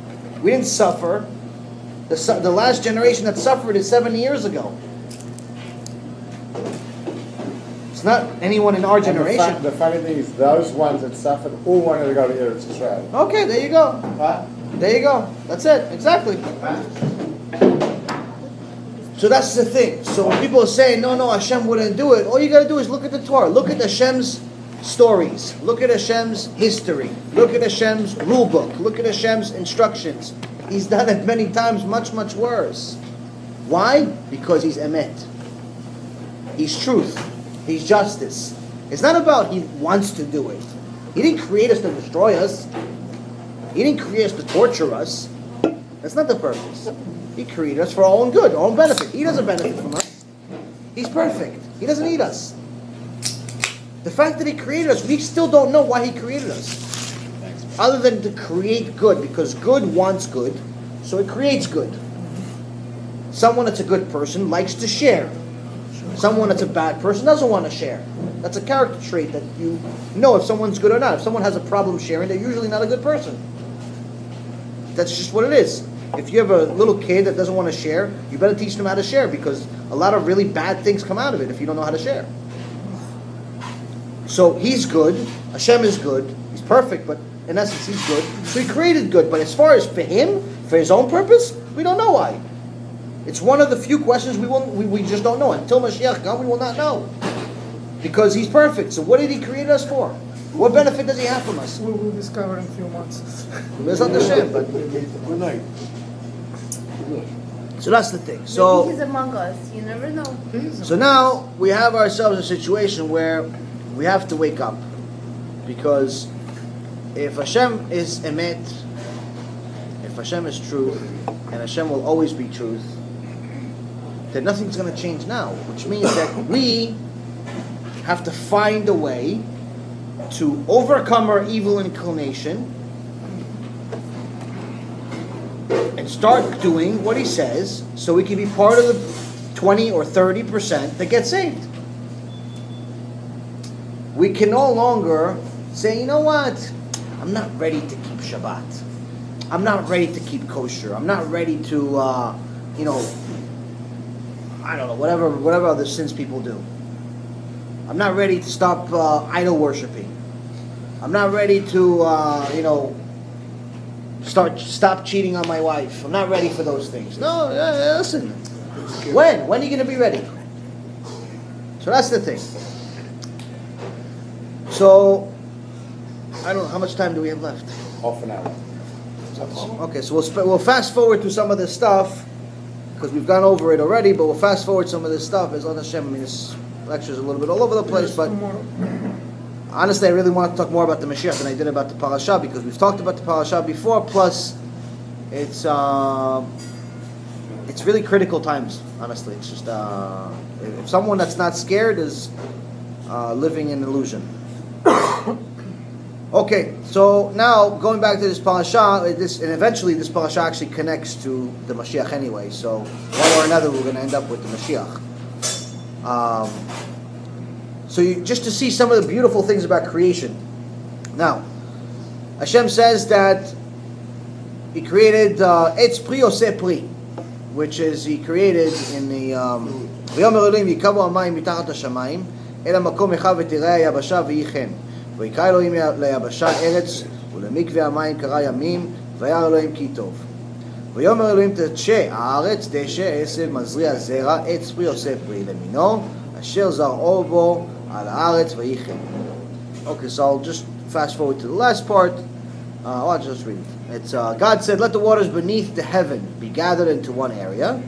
We didn't suffer. The last generation that suffered is 70 years ago. It's not anyone in our generation. The funny thing is, those ones that suffered all wanted to go to Eretz Israel. Okay, there you go. There you go. That's it. Exactly. So that's the thing. So when people are saying, no, Hashem wouldn't do it, all you got to do is look at the Torah. Look at Hashem's stories. Look at Hashem's history. Look at Hashem's rule book. Look at Hashem's instructions. He's done it many times, much, much worse. Why? Because He's emet. He's truth. He's justice. It's not about He wants to do it. He didn't create us to destroy us. He didn't create us to torture us. That's not the purpose. He created us for our own good, our own benefit. He doesn't benefit from us. He's perfect. He doesn't need us. The fact that He created us, we still don't know why He created us. Other than to create good, because good wants good, so it creates good. Someone that's a good person likes to share. Someone that's a bad person doesn't want to share. That's a character trait that you know if someone's good or not. If someone has a problem sharing, they're usually not a good person. That's just what it is. If you have a little kid that doesn't want to share, you better teach them how to share, because a lot of really bad things come out of it if you don't know how to share. So He's good. Hashem is good. He's perfect, but in essence He's good. So He created good. But as far as for Him, for His own purpose, we don't know why. It's one of the few questions we just don't know. Until Mashiach comes, we will not know. Because He's perfect. So what did He create us for? What benefit does He have from us? We will discover in a few months. BeEzrat Hashem. Good night. So that's the thing. Maybe So He's among us. You never know. So now we have ourselves a situation where we have to wake up, because if Hashem is emet, if Hashem is truth, and Hashem will always be truth, then nothing's going to change now, which means that we have to find a way to overcome our evil inclination and start doing what He says, so we can be part of the 20 or 30% that get saved. We can no longer say, you know what, I'm not ready to keep Shabbat. I'm not ready to keep kosher. I'm not ready to, I don't know, whatever other sins people do. I'm not ready to stop idol worshiping. I'm not ready to, stop cheating on my wife. I'm not ready for those things. No, listen. When? When are you going to be ready? So that's the thing. So, I don't know, how much time do we have left? Half an hour. Okay, so we'll fast forward to some of this stuff, because we've gone over it already, but we'll fast forward some of this stuff. BeEzrat Hashem, I mean, this lecture is a little bit all over the place, but honestly, I really want to talk more about the Mashiach than I did about the parasha, because we've talked about the parasha before, plus it's really critical times, honestly. It's just, if someone that's not scared is living in illusion. Okay, so now going back to this parasha, and eventually this parasha actually connects to the Mashiach anyway. So one or another, we're going to end up with the Mashiach. Just to see some of the beautiful things about creation. Now, Hashem says that He created Etz Pri Oseh Pri, which is He created in the ויאמר אלוהים יקבעו המים מתחת השמיים אל המקום אחד ותראה היבשה ויהי כן. ויקרא אלוהים ליבשה ארץ ולמקווה המים קרא ימים וירא אלוהים כי טוב. ויאמר אלוהים תדשה הארץ דשא עשב מזריע זרע עץ פרי עושה פרי למינו אשר זרעו בו על הארץ ויהי כן. Okay, so I'll just fast forward to the last part. I'll just read it. It's God said, "Let the waters beneath the heaven be gathered into one area.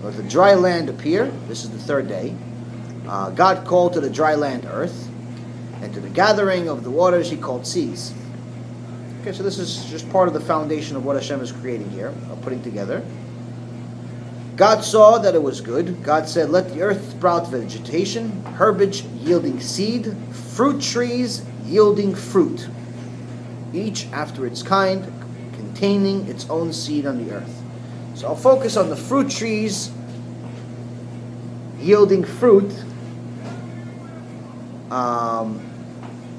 Let the dry land appear." This is the third day. God called to the dry land earth, and to the gathering of the waters He called seas. Okay, so this is just part of the foundation of what Hashem is creating here, putting together. God saw that it was good. God said, "Let the earth sprout vegetation, herbage yielding seed, fruit trees yielding fruit, each after its kind, containing its own seed on the earth." So I'll focus on the fruit trees yielding fruit,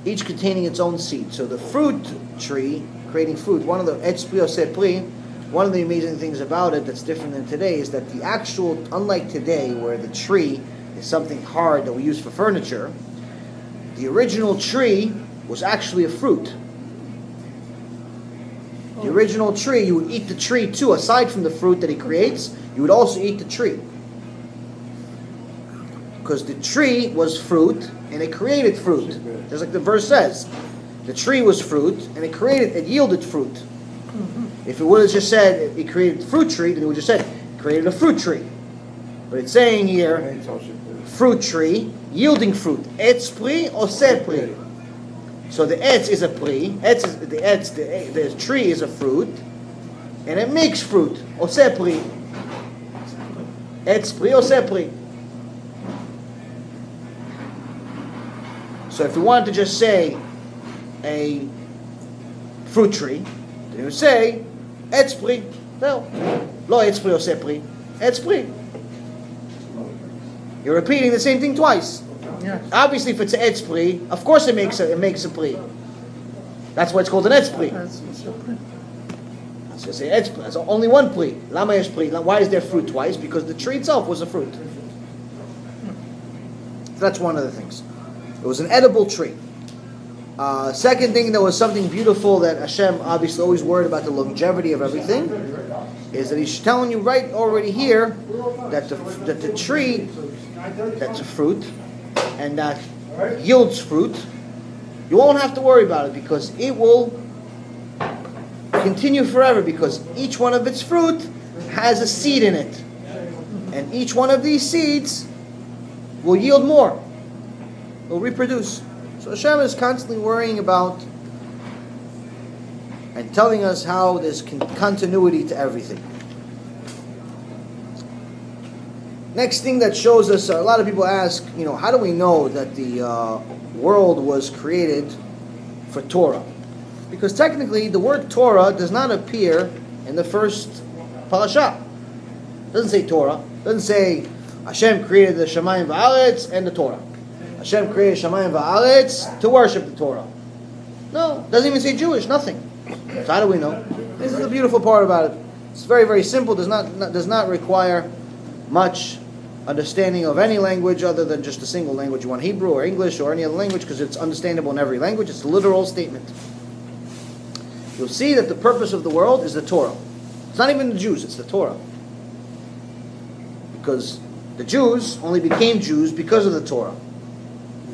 each containing its own seed. So the fruit tree creating fruit, one of the Etz Pri Oseh Pri, one of the amazing things about it that's different than today is that the actual, unlike today where the tree is something hard that we use for furniture, the original tree was actually a fruit. The original tree, you would eat the tree too. Aside from the fruit that He creates, you would also eat the tree. Because the tree was fruit, and it created fruit. Just like the verse says. The tree was fruit, and it yielded fruit. If it would have just said it created a fruit tree, then it would have just said it created a fruit tree. But it's saying here, fruit tree, yielding fruit. Etz Pri Oseh Pri. So the etz is a pri. The tree is a fruit, and it makes fruit. Oseh pri. Etz pri oseh pri. So if you wanted to just say a fruit tree, then you would say etz pri. No, lo etz pri oseh pri. Etz pri. You're repeating the same thing twice. Yes. Obviously, if it's an etz pri, of course it makes a pri. That's why it's called an etz pri. That's so pretty. Let's just say etz pri. There's only one pri. Lama yesh pri. Why is there fruit twice? Because the tree itself was a fruit. So that's one of the things. It was an edible tree. Second thing, there was something beautiful that Hashem obviously always worried about the longevity of everything, is that He's telling you right already here that the tree that's a fruit and that yields fruit, you won't have to worry about it because it will continue forever because each one of its fruit has a seed in it. And each one of these seeds will yield more. Will reproduce. So Hashem is constantly worrying about and telling us how there's continuity to everything. Next thing that shows us, a lot of people ask, how do we know that the world was created for Torah? Because technically, the word Torah does not appear in the first parasha. It doesn't say Torah. It doesn't say Hashem created the Shamayim Va'aretz and the Torah. Hashem created Shamayim Va'aretz to worship the Torah. No, it doesn't even say Jewish, nothing. So how do we know? This is the beautiful part about it. It's very, very simple. Does not require much understanding of any language other than just a single language. You want Hebrew or English or any other language because it's understandable in every language. It's a literal statement. You'll see that the purpose of the world is the Torah. It's not even the Jews, it's the Torah. Because the Jews only became Jews because of the Torah.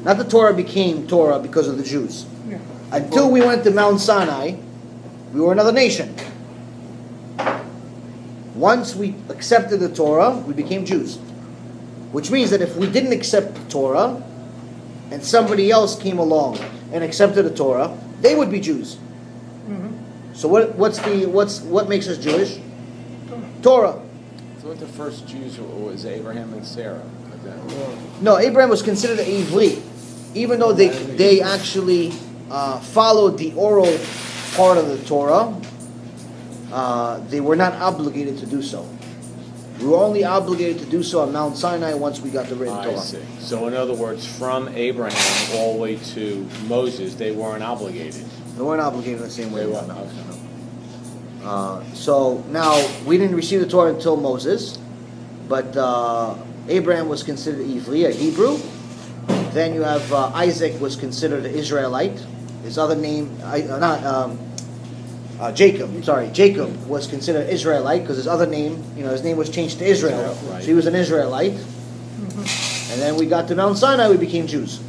Not the Torah became Torah because of the Jews. Yeah. Until we went to Mount Sinai, we were another nation. Once we accepted the Torah, we became Jews. Which means that if we didn't accept the Torah, and somebody else came along and accepted the Torah, they would be Jews. Mm-hmm. So what makes us Jewish? Torah. So what the first Jews was Abraham and Sarah. No, Abraham was considered an Ivri, even though they actually followed the oral part of the Torah, they were not obligated to do so. We were only obligated to do so on Mount Sinai once we got the written Torah. I see. So in other words, from Abraham all the way to Moses, they weren't obligated. They weren't obligated in the same way. They we weren't. are now. So now, we didn't receive the Torah until Moses, but Abraham was considered Ivri, a Hebrew. Then you have Isaac was considered an Israelite. His other name, Jacob. Sorry, Jacob was considered Israelite because his other name, his name was changed to Israel. Right. So he was an Israelite. And then we got to Mount Sinai, we became Jews.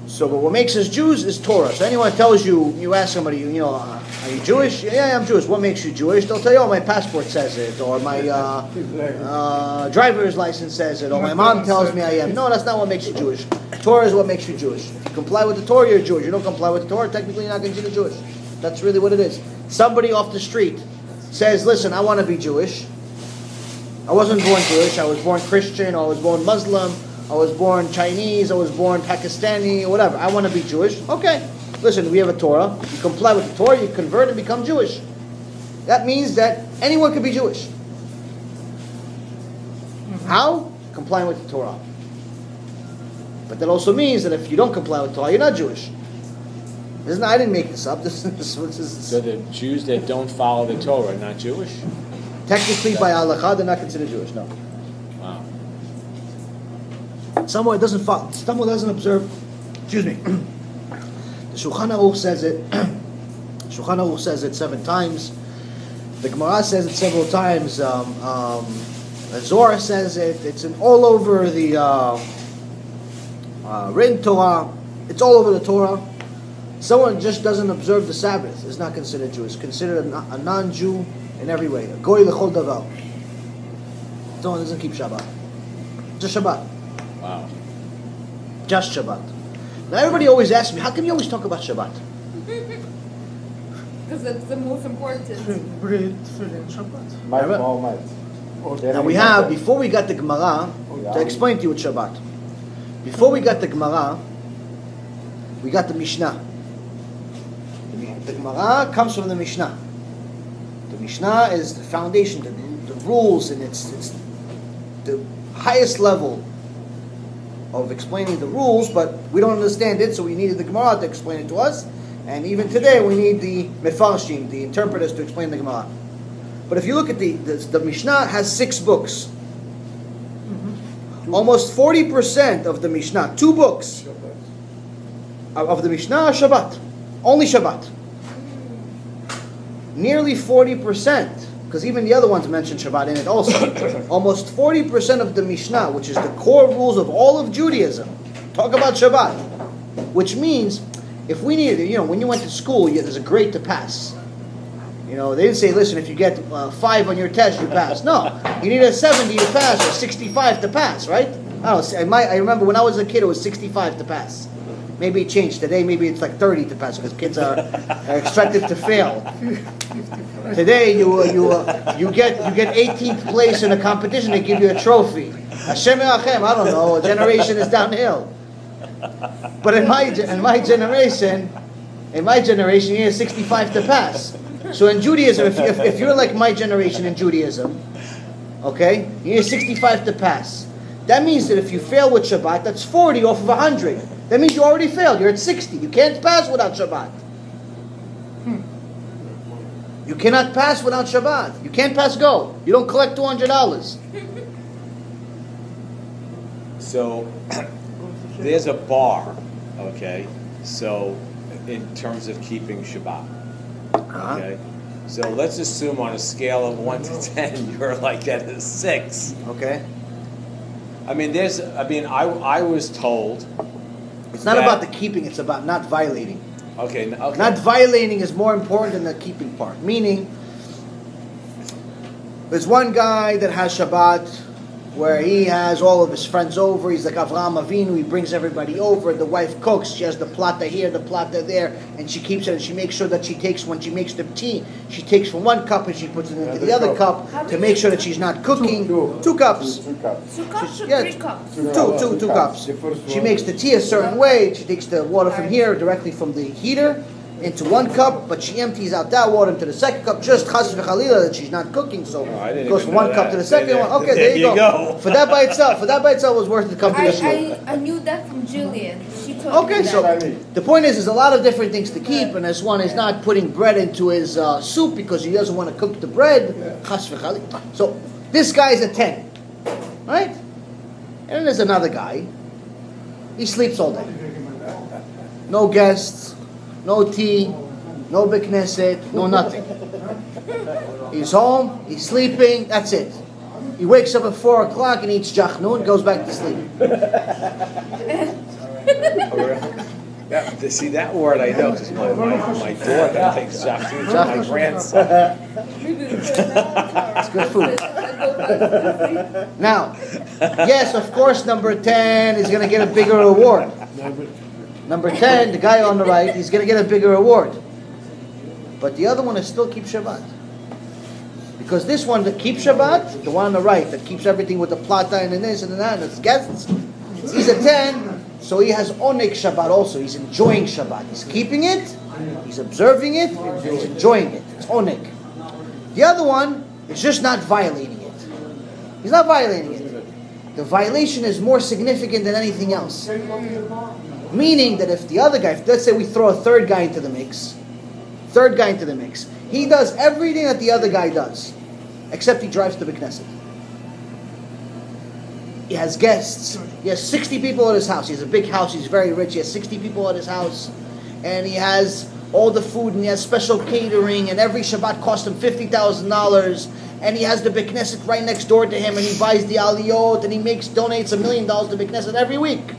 So, but what makes us Jews is Torah. So anyone tells you, you ask somebody, are you Jewish? Yeah, I'm Jewish. What makes you Jewish? They'll tell you, my passport says it, or my driver's license says it, or my mom tells me I am. No, that's not what makes you Jewish. Torah is what makes you Jewish. If you comply with the Torah, you're Jewish. You don't comply with the Torah, technically you're not considered Jewish. That's really what it is. Somebody off the street says, listen, I want to be Jewish. I wasn't born Jewish. I was born Christian, or I was born Muslim, I was born Chinese, I was born Pakistani, or whatever. I want to be Jewish. Okay. Listen, we have a Torah. You comply with the Torah, you convert and become Jewish. That means that anyone can be Jewish. How? Complying with the Torah. But that also means that if you don't comply with the Torah, you're not Jewish. I didn't make this up. This is So the Jews that don't follow the Torah are not Jewish? Technically, by halakha, they're not considered Jewish. No. Wow. Someone doesn't follow. Someone doesn't observe. Excuse me. The Shulchan Aruch says it. Shulchan Aruch says it 7 times. The Gemara says it several times. The Zohar says it. It's all over the written Torah. It's all over the Torah. Someone just doesn't observe the Sabbath is not considered Jewish. Considered a non-Jew in every way. A goy lechol davar. Someone doesn't keep Shabbat. Just Shabbat. Wow. Just Shabbat. Now everybody always asks me, how come you always talk about Shabbat? Because it's the most important. Brit, Tefillin, Shabbat. Now we have, before we got the Gemara, to explain to you what Shabbat. Before we got the Gemara, we got the Mishnah. The Gemara comes from the Mishnah. The Mishnah is the foundation, the rules, and it's the highest level of explaining the rules, but we don't understand it, so we needed the Gemara to explain it to us. And even today, we need the Mefarshim, the interpreters, to explain the Gemara. But if you look at the Mishnah has 6 books. Almost 40% of the Mishnah, 2 books of the Mishnah are Shabbat. Only Shabbat. Nearly 40%, because even the other ones mention Shabbat in it also. Almost 40% of the Mishnah, which is the core rules of all of Judaism, talk about Shabbat. Which means, if we needed, when you went to school, there's a grade to pass. They didn't say, listen, if you get 5 on your test, you pass. No, you need a 70 to pass, or 65 to pass, right? I remember when I was a kid, it was 65 to pass. Maybe it changed today. Maybe it's like 30 to pass because kids are expected to fail. Today you get 18th place in a competition. They give you a trophy. HaShem Erachem. I don't know. A generation is downhill. But in my generation, you need 65 to pass. So in Judaism, if you're like my generation in Judaism, okay, you need 65 to pass. That means that if you fail with Shabbat, that's 40 off of 100. That means you already failed. You're at 60. You can't pass without Shabbat. You cannot pass without Shabbat. You can't pass go. You don't collect $200. So there's a bar, okay? So in terms of keeping Shabbat, okay? So let's assume on a scale of 1 to 10, you're like at a 6. Okay. I was told. It's not about the keeping, it's about not violating. Okay. Not violating is more important than the keeping part. Meaning, there's one guy that has Shabbat where he has all of his friends over. He's like Avraham Avinu. He brings everybody over. The wife cooks. She has the plata here, the plata there, and she keeps it. And she makes sure that she takes, when she makes the tea, she takes from one cup and she puts it into the other cup to make sure that she's not cooking. Two cups. 2 cups or Yeah, 3 cups? Two cups. She makes the tea a certain way. She takes the water from here directly from the heater into one cup, but she empties out that water into the second cup, just chas v'chalila that she's not cooking, so I it goes from one cup to the second one. Okay, there you go. For that by itself was worth the come to the shiur. I knew that from Julian. She told me Okay, that. so the point is, there's a lot of different things to keep, and this one is not putting bread into his soup because he doesn't want to cook the bread. Chas v'chalila. So this guy is a 10, right? And then there's another guy. He sleeps all day. No guests. No tea, no bekneset, no nothing. He's home, he's sleeping, that's it. He wakes up at 4 o'clock and eats jachnun, goes back to sleep. Yeah, see that word I know because my daughter takes shaftu from my grandson. It's good food. Now, yes, of course, number 10 is going to get a bigger reward. Number 10, the guy on the right, he's going to get a bigger reward. But the other one is still keep Shabbat. Because this one that keeps Shabbat, the one on the right that keeps everything with the plata and the this and the that, and it's guests, he's a 10, so he has onik Shabbat also. He's enjoying Shabbat. He's keeping it, he's observing it, and he's enjoying it. It's onik. The other one is just not violating it. He's not violating it. The violation is more significant than anything else. Meaning that if the other guy, let's say we throw a third guy into the mix, he does everything that the other guy does, except he drives to the Knesset. He has guests. He has 60 people at his house. He has a big house. He's very rich. He has 60 people at his house. And he has all the food, and he has special catering, and every Shabbat costs him $50,000. And he has the Beit Knesset right next door to him, and he buys the aliyot, and he donates $1 million to Beit Knesset every week.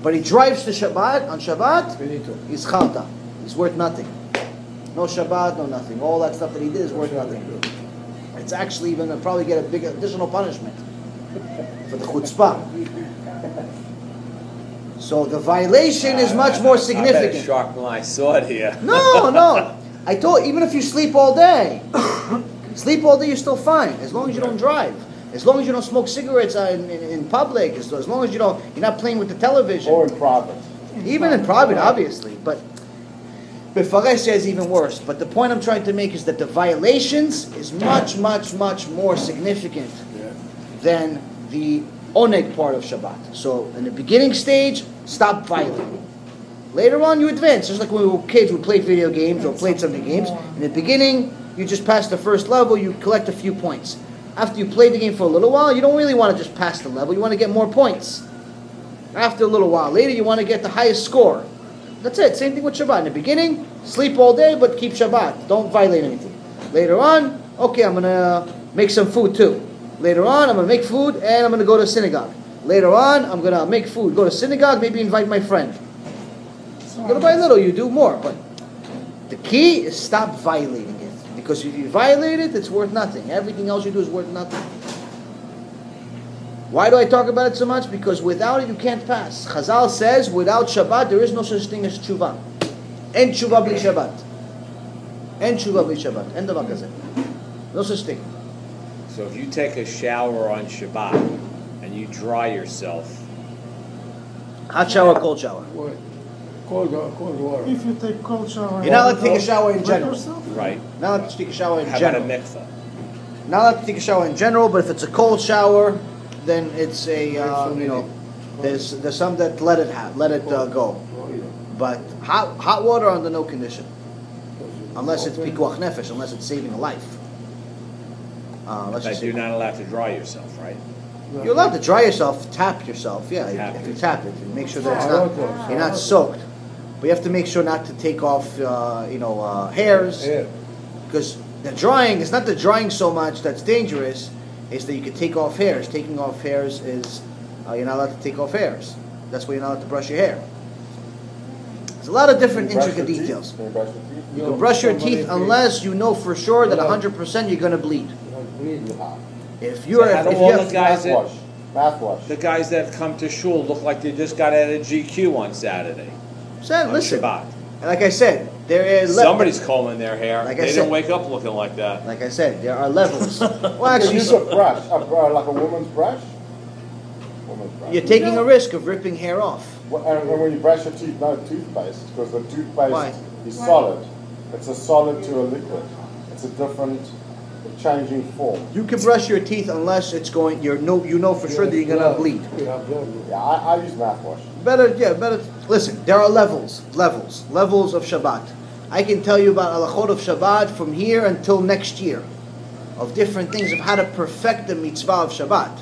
But he drives to Shabbat, on Shabbat, he's chalta. He's worth nothing. No Shabbat, no nothing. All that stuff that he did is worth nothing. It's actually going to probably get a big additional punishment for the chutzpah. So the violation is much more significant. I better sharpen my sword here. No. I told you, even if you sleep all day, you're still fine, as long as you don't drive. As long as you don't smoke cigarettes in public, as long as you're not playing with the television. Or in private. Even in private, obviously. But Befaresha is even worse. But the point I'm trying to make is that the violations is much, much, much more significant than the oneg part of Shabbat. So in the beginning stage, stop violating. Later on, you advance. Just like when we were kids, we played video games or played something games. In the beginning, you just pass the first level, you collect a few points. After you play the game for a little while, you don't really want to just pass the level. You want to get more points. After a little while later, you want to get the highest score. That's it. Same thing with Shabbat. In the beginning, sleep all day, but keep Shabbat. Don't violate anything. Later on, okay, I'm going to make some food too. Later on, I'm going to make food and I'm going to go to synagogue. Later on, I'm going to make food, go to synagogue, maybe invite my friend. Little by little, you do more. But the key is stop violating it. Because if you violate it, it's worth nothing. Everything else you do is worth nothing. Why do I talk about it so much? Because without it, you can't pass. Chazal says, without Shabbat, there is no such thing as tshuva. En tshuva bli Shabbat. En tshuva bli Shabbat. En davar kazeh. No such thing. So if you take a shower on Shabbat and you dry yourself, Hot shower, cold shower. Cold water. If you take cold shower, You're not allowed to take a shower in general. right? Not allowed to take a shower in How about a general. mikvah? Not allowed to take a shower in general, but if it's a cold shower, then it's a there's some that let it go. But hot water under no condition, unless it's pikuach nefesh, unless it's saving a life. That you're not allowed to dry yourself, right? You're allowed to dry yourself, tap yourself, yeah. Tap If you it. tap it, make sure that you're not soaked. But you have to make sure not to take off, hairs, because the drying is not the drying so much that's dangerous. It's that you can take off hairs. Taking off hairs is you're not allowed to take off hairs. That's why you're not allowed to brush your hair. There's a lot of different intricate details. You can brush your teeth unless you know for sure that 100% you're going to bleed. If you're, So how do if all you the have, guys that Mouthwash. the guys that come to shul look like they just got out of GQ on Saturday? said, On listen, Shabbat. like I said, there is Somebody's combing their hair. Like I They said- didn't wake up looking like that. Like I said, there are levels. Well, You actually, use a brush, like a woman's brush. Woman's brush. you're taking a risk of ripping hair off. And when you brush your teeth, no toothpaste, because the toothpaste Why? is solid. It's a solid to a liquid. It's a different, changing form. You can brush your teeth unless it's going. You know for sure that you're gonna bleed. Yeah, I use mouthwash. Better. Listen, there are levels of Shabbat. I can tell you about halachot of Shabbat from here until next year, of different things of how to perfect the mitzvah of Shabbat.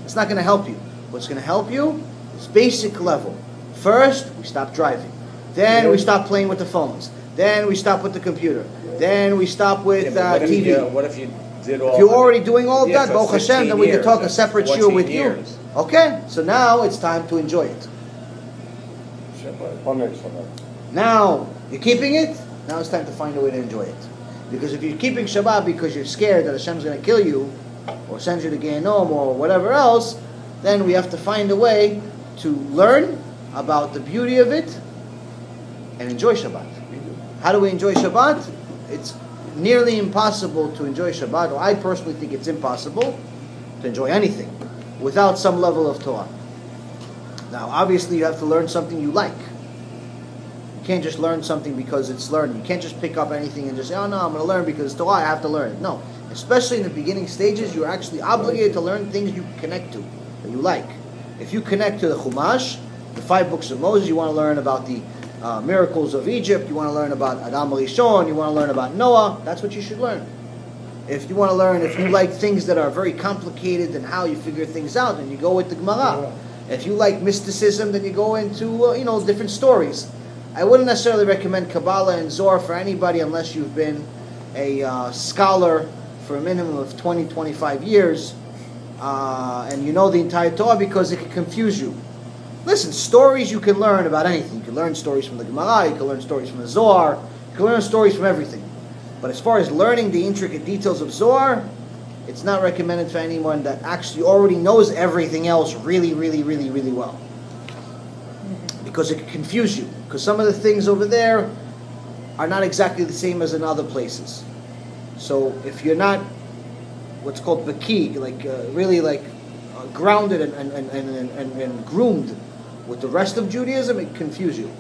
It's not going to help you. What's going to help you is basic level. First, we stop driving. Then we stop playing with the phones. Then we stop with the computer. Then we stop with But TV. what if you did all? If you're already doing all of Yeah, that, for Baruch Hashem, 15 then we can years, talk a that's separate 14 shiur with years. you. Okay, so now it's time to enjoy it. Shabbat. Now you're keeping it. Now it's time to find a way to enjoy it. Because if you're keeping Shabbat because you're scared that Hashem's going to kill you, or send you to Gehenom, or whatever else, then we have to find a way to learn about the beauty of it and enjoy Shabbat. How do we enjoy Shabbat? It's nearly impossible to enjoy Shabbat, or I personally think it's impossible to enjoy anything without some level of Torah. Now, obviously, you have to learn something you like. You can't just learn something because it's learning. You can't just pick up anything and just say, oh no, I'm going to learn because it's Torah, I have to learn it. No. Especially in the beginning stages, you're actually obligated to learn things you connect to, that you like. If you connect to the Chumash, the 5 books of Moses, you want to learn about the miracles of Egypt, you want to learn about Adam Rishon, you want to learn about Noah, that's what you should learn. If you want to learn, if you like things that are very complicated and how you figure things out, then you go with the Gemara. If you like mysticism, then you go into different stories. I wouldn't necessarily recommend Kabbalah and Zohar for anybody unless you've been a scholar for a minimum of 20-25 years and you know the entire Torah, because it can confuse you. Listen, stories you can learn about anything. You can learn stories from the Gemara, you can learn stories from the Zohar, you can learn stories from everything. But as far as learning the intricate details of Zohar, it's not recommended for anyone that actually already knows everything else really, really, really, really well. Because it can confuse you. Because some of the things over there are not exactly the same as in other places. So if you're not what's called baki, grounded and groomed with the rest of Judaism, it confuses you.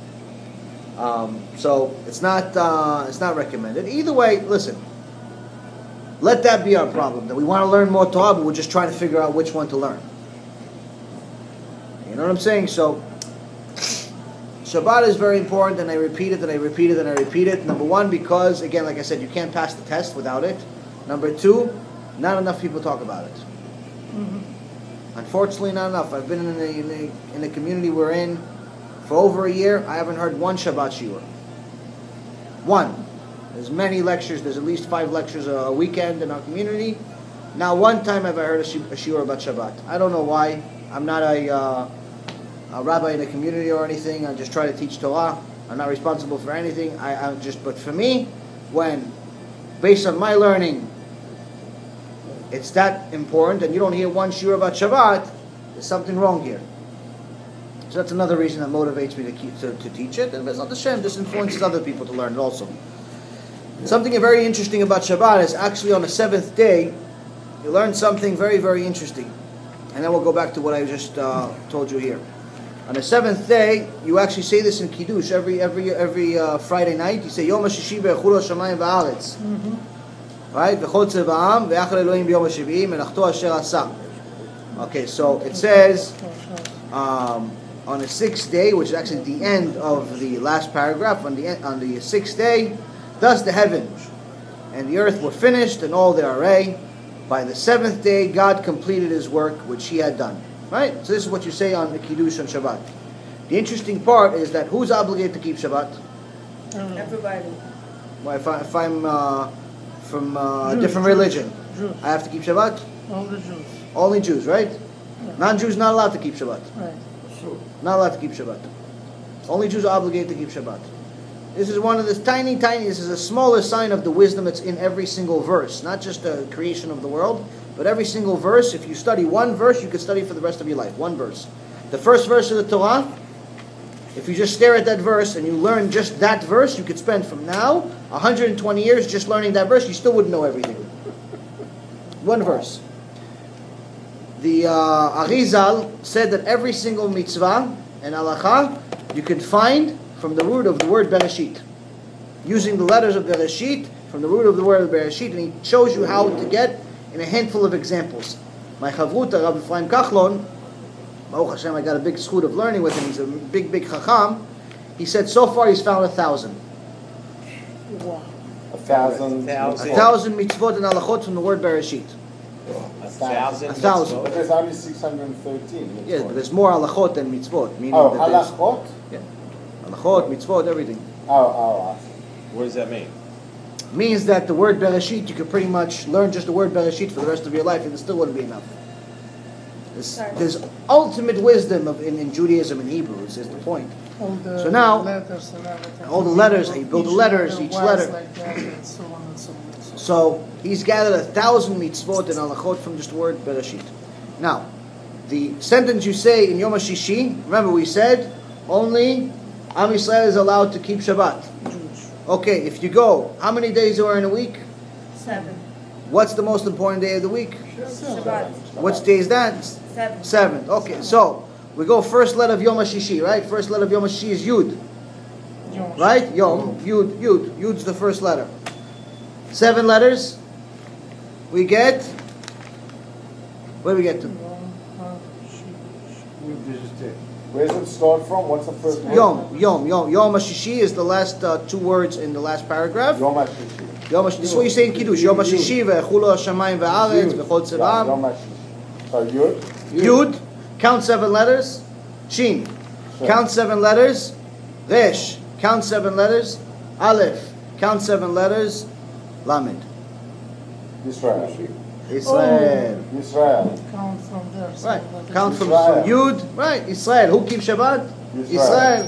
So it's not recommended. Either way, listen. Let that be our problem. That we want to learn more Torah, but we're just trying to figure out which one to learn. You know what I'm saying? So Shabbat is very important, and I repeat it, and I repeat it, and I repeat it. Number one, because again, like I said, you can't pass the test without it. Number two, not enough people talk about it. Unfortunately, not enough. I've been in the community we're in for over a year. I haven't heard one Shabbat Shiur. One. There's many lectures. There's at least 5 lectures a weekend in our community. Not one time have I heard a Shiur about Shabbat. I don't know why. I'm not a rabbi in the community or anything. I just try to teach Torah. I'm not responsible for anything. But for me, when based on my learning, it's that important, and you don't hear one shiur about Shabbat, there's something wrong here. So that's another reason that motivates me to teach it. And BeEzrat HaShem, this influences other people to learn it also. Something very interesting about Shabbat is actually on the 7th day, you learn something very, very interesting. And then we'll go back to what I just told you here. On the 7th day, you actually say this in Kiddush every Friday night. You say Yom HaShishi be'echul HaShamayim va'aretz. Right? V'chotze v'am ve'achal Elohim b'yom HaShivi melachto asher asa. Okay, so it says on the 6th day, which is actually the end of the last paragraph, on the 6th day, thus the heavens and the earth were finished and all their array. By the 7th day, God completed His work which He had done. Right? So this is what you say on the Kiddush on Shabbat. The interesting part is that who's obligated to keep Shabbat? Everybody. Well, if I'm from a different religion, Jews. I have to keep Shabbat? All the Jews. Only Jews, right? Yeah. Non-Jews not allowed to keep Shabbat. Right. Not allowed to keep Shabbat. Only Jews are obligated to keep Shabbat. This is one of the this is a smaller sign of the wisdom that's in every single verse. Not just the creation of the world, but every single verse, if you study one verse, you could study for the rest of your life. One verse. The first verse of the Torah, if you just stare at that verse and you learn just that verse, you could spend from now 120 years just learning that verse. You still wouldn't know everything. One verse. The Arizal said that every single mitzvah and halacha you can find from the root of the word Bereshit, using the letters of Bereshit from the root of the word Bereshit, and he shows you how to get in a handful of examples. My chavruta, Rabbi Ephraim Kachlon, Baruch Hashem, I got a big schut of learning with him. He's a big chacham. He said so far he's found 1,000. Wow. 1,000. 1,000 mitzvot and halachot from the word Bereshit. 1,000. 1,000. But there's only 613. Yes, but there's more halachot than mitzvot. Meaning Oh, that there's halachot? halachot, mitzvot, everything. I see. What does that mean? Means that the word Bereshit, you could pretty much learn just the word Bereshit for the rest of your life, and it still wouldn't be enough. There's ultimate wisdom in Judaism and Hebrews is the point. All the So now, letters and everything. all the letters, he built the letters, each letter. Like that, and so on and so on. So he's gathered 1,000 mitzvot and halachot from just the word Bereshit. Now, the sentence you say in Yom HaShishi, remember we said only Am Yisrael is allowed to keep Shabbat. Okay, if you go, how many days are in a week? 7. What's the most important day of the week? Shabbat. Which day is that? 7. 7th. Okay, so we go first letter of Yom HaShishi, right? First letter of Yom HaShishi is Yud, right? Yom, Yud, Yud. Yud's the first letter. 7 letters. We get. Where do we get to? Where does it start from? What's the first word? Yom HaShishi is the last 2 words in the last paragraph. Yom HaShishi. Yom HaShishi. This is what you say in Kiddush. Yom HaShishi ve'echulu hashamayim ve'aretz v'chol Yom tzevam. HaShishi. So Yud? Yud. Count 7 letters. Shin. Sure. Count 7 letters. Resh. Count 7 letters. Aleph. Count 7 letters. Lamed. Israel. Israel. Israel. Count from there. So Right. that is- Count from Israel. Yud. Right. Israel. Who keeps Shabbat? Israel. Israel.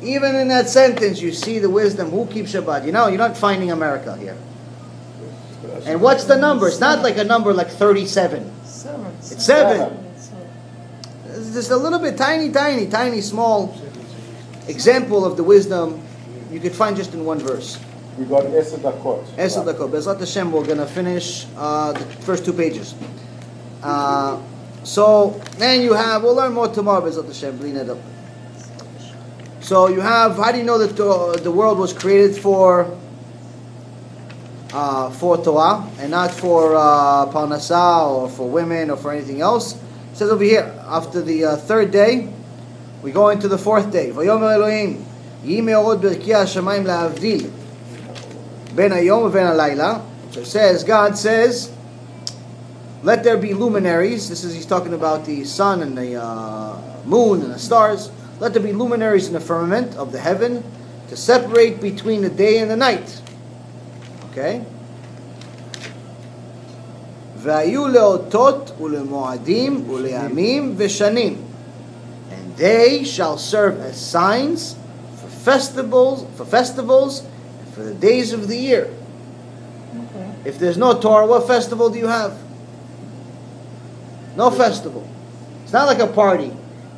Even in that sentence, you see the wisdom. Who keeps Shabbat? You know, you're not finding America here. And what's the number? It's not like a number like 37. 7. It's 7. It's, It's just a little bit tiny, small example of the wisdom you could find just in one verse. We got Esed Dakot. Esed Dakot. BeEzrat HaShem, we're going to finish the first 2 pages. So then you have, we'll learn more tomorrow, BeEzrat HaShem, bli neder. So you have, how do you know that the world was created for Torah and not for Parnasah or for women or for anything else? It says over here, after the 3rd day, we go into the 4th day. Vayomer Elohim, Yi me'orot berki hashamayim la'avdil ben hayom u'ben halayla. So it says, God says, let there be luminaries. This is, he's talking about the sun and the moon and the stars. Let there be luminaries in the firmament of the heaven to separate between the day and the night. Okay? והיו לאותות ולמועדים ולימים ושנים. And they shall serve as signs for festivals, and for the days of the year. okay. If there's no Torah, what festival do you have? No festival. It's not like a party.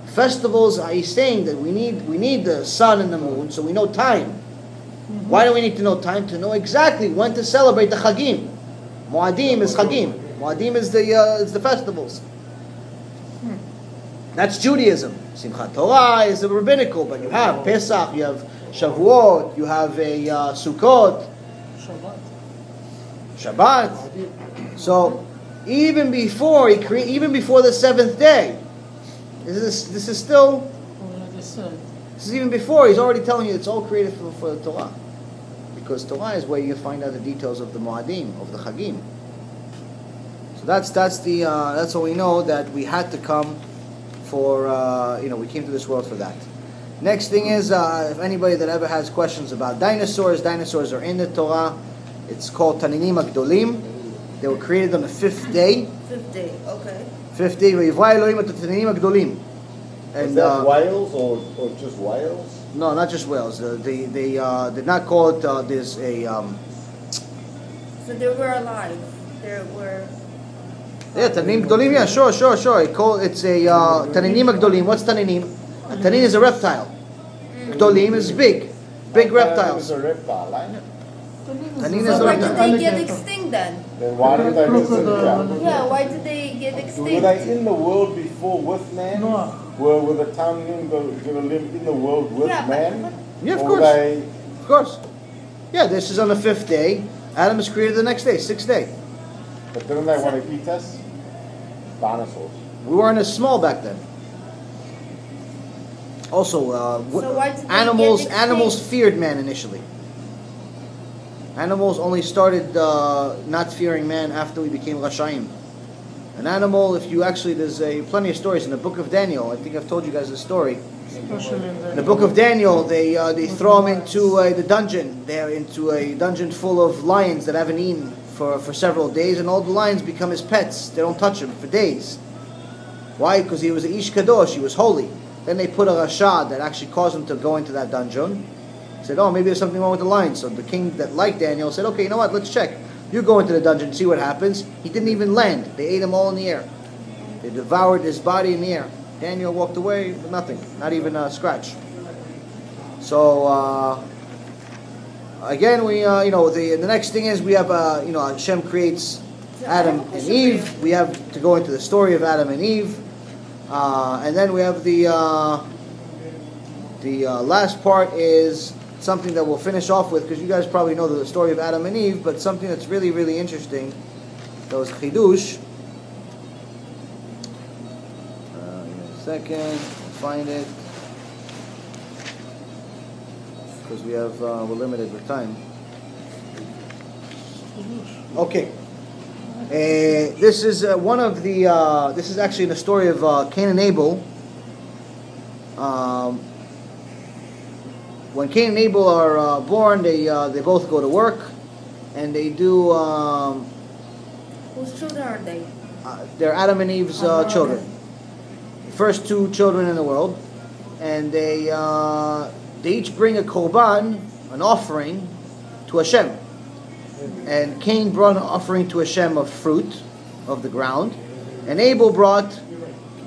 Festivals, he's saying that we need the sun and the moon, so we know time. Why do we need to know time? To know exactly when to celebrate the Chagim. Moadim is Chagim. Moadim is the festivals. That's Judaism. Simchat Torah is a rabbinical, but you have Pesach, you have Shavuot, you have a Sukkot, Shabbat. So even before even before the 7th day, this is still. Already said. This is even before. He's already telling you it's all created for the Torah, because Torah is where you find out the details of the Moadim, of the Chagim. So that's what we know, that we had to come for. We came to this world for that. Next thing is, if anybody that ever has questions about dinosaurs are in the Torah. It's called Taninim Agdolim. They were created on the 5th day. 5th day, okay. 5th day. Vayivra Elohim et Taninim Agdolim. Is that whales or just whales? No, not just whales. They did not call it. There's a. So they were alive. there were. Yeah, Tananim Gdolim, yeah, sure. It's a Tananim Gdolim. What's Tananim? A Tanin is a reptile. Gdolim is big It's reptiles. a reptile, right? Tanin is So a why did reptile. they get extinct then? Then why did they listen to them? Yeah, why did they get Were extinct? they in the world before with man? No. Were the Tananim going to live in the world with Yeah, man? Yeah, of Or course. They, Of course. Yeah, this is on the 5th day. Adam is created the next day, 6th day. but didn't they want to eat us? Dinosaurs. We weren't as small back then. Also, So why did they animals get extinct? animals feared man initially. Animals only started not fearing man after we became Rashaim. An animal, if you actually, there's plenty of stories in the book of Daniel. I think I've told you guys this story. Especially In the book of Daniel, they throw him into the dungeon. They're into a dungeon full of lions that haven't eaten for several days, and all the lions become his pets. They don't touch him for days. Why? Because he was an Ish Kadosh, he was holy. Then they put a Rasha that actually caused him to go into that dungeon. Said, oh, maybe there's something wrong with the lions. So the king that liked Daniel said, okay, you know what, let's check. You go into the dungeon, see what happens. He didn't even land. They ate him all in the air. They devoured his body in the air. Daniel walked away with nothing, not even a scratch. So again, we the next thing is we have Hashem creates Adam and Eve. We have to go into the story of Adam and Eve, and then we have the last part is something that we'll finish off with, because you guys probably know the story of Adam and Eve, but something that's really, really interesting. That was Chidush. Second, find it, because we have we're limited with time. Okay, this is one of the. This is actually in the story of Cain and Abel. When Cain and Abel are born, they both go to work, and they do. Whose children are they? They're Adam and Eve's children. First two children in the world, and they each bring a korban, an offering, to Hashem. And Cain brought an offering to Hashem of fruit of the ground, and Abel brought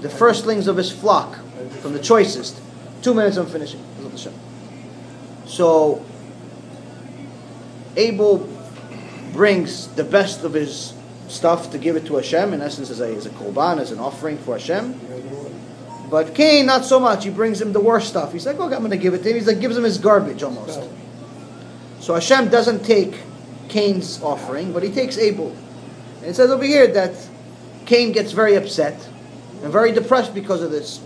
the firstlings of his flock, from the choicest. 2 minutes, I'm finishing. So Abel brings the best of his stuff to give it to Hashem, in essence as a korban, as an offering for Hashem. But Cain, not so much. He brings him the worst stuff. He's like, okay, I'm going to give it to him. He's like, gives him his garbage almost. So Hashem doesn't take Cain's offering, but he takes Abel. And it says over here that Cain gets very upset and very depressed because of this.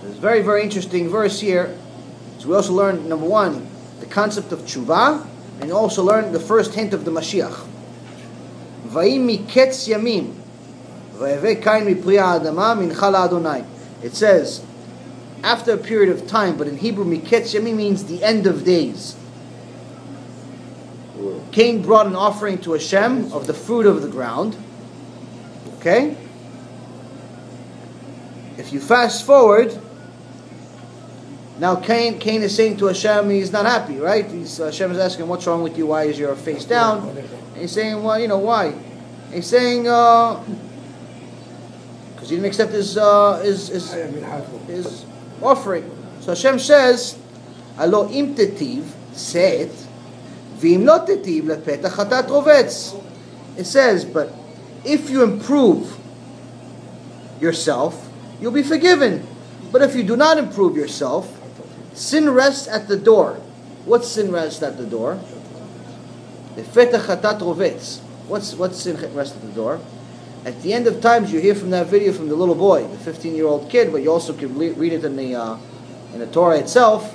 There's a very, very interesting verse here. So we also learn, number one, the concept of tshuva, and also learn the first hint of the Mashiach. Vayim miketz yamim. It says, after a period of time, but in Hebrew, miketz yamim means the end of days. Cain brought an offering to Hashem of the fruit of the ground. Okay? If you fast forward, now Cain is saying to Hashem he's not happy, right? Hashem is asking, what's wrong with you? Why is your face down? And he's saying, well, why? And he's saying, because he didn't accept his offering. So Hashem says, Alo im tetiv, say it, v'im lo tetiv lepetach chatat rovetz. It says, but if you improve yourself, you'll be forgiven. But if you do not improve yourself, sin rests at the door. What's sin rests at the door? Lepetach chatat rovetz. What's sin rests at the door? At the end of times, you hear from that video from the little boy, the 15-year-old kid, but you also can read it in the Torah itself,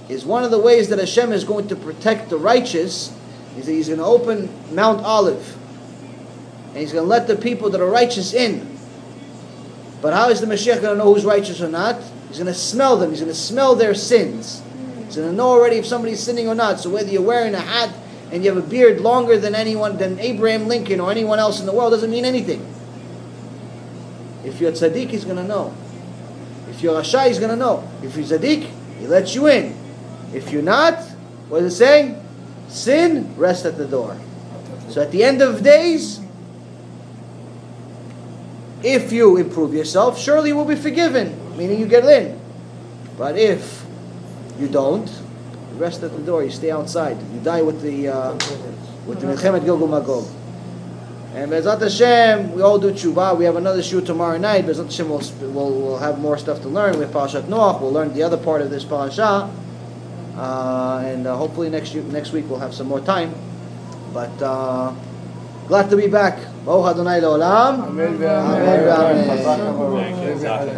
is one of the ways that Hashem is going to protect the righteous, is that He's going to open Mount Olive, and He's going to let the people that are righteous in. But how is the Mashiach going to know who's righteous or not? He's going to smell them. He's going to smell their sins. He's going to know already if somebody's sinning or not. So whether you're wearing a hat and you have a beard longer than Abraham Lincoln or anyone else in the world, doesn't mean anything. If you're tzaddik, he's going to know. If you're Rasha, he's going to know. If you're tzaddik, he lets you in. If you're not, what does it say? Sin, rest at the door. So So at the end of days, if you improve yourself, surely you will be forgiven, meaning you get in. But if you don't, you rest at the door, you stay outside, you die with the Milchemet Gilgul Magog. And BeEzrat HaShem, we all do tshuva. We have another shiur tomorrow night. BeEzrat HaShem we'll have more stuff to learn. We have Parashat Noach. We'll learn the other part of this parasha. And hopefully next week we'll have some more time. But glad to be back. Baruch Adonai Le'olam. Amen. Amen. Thank you.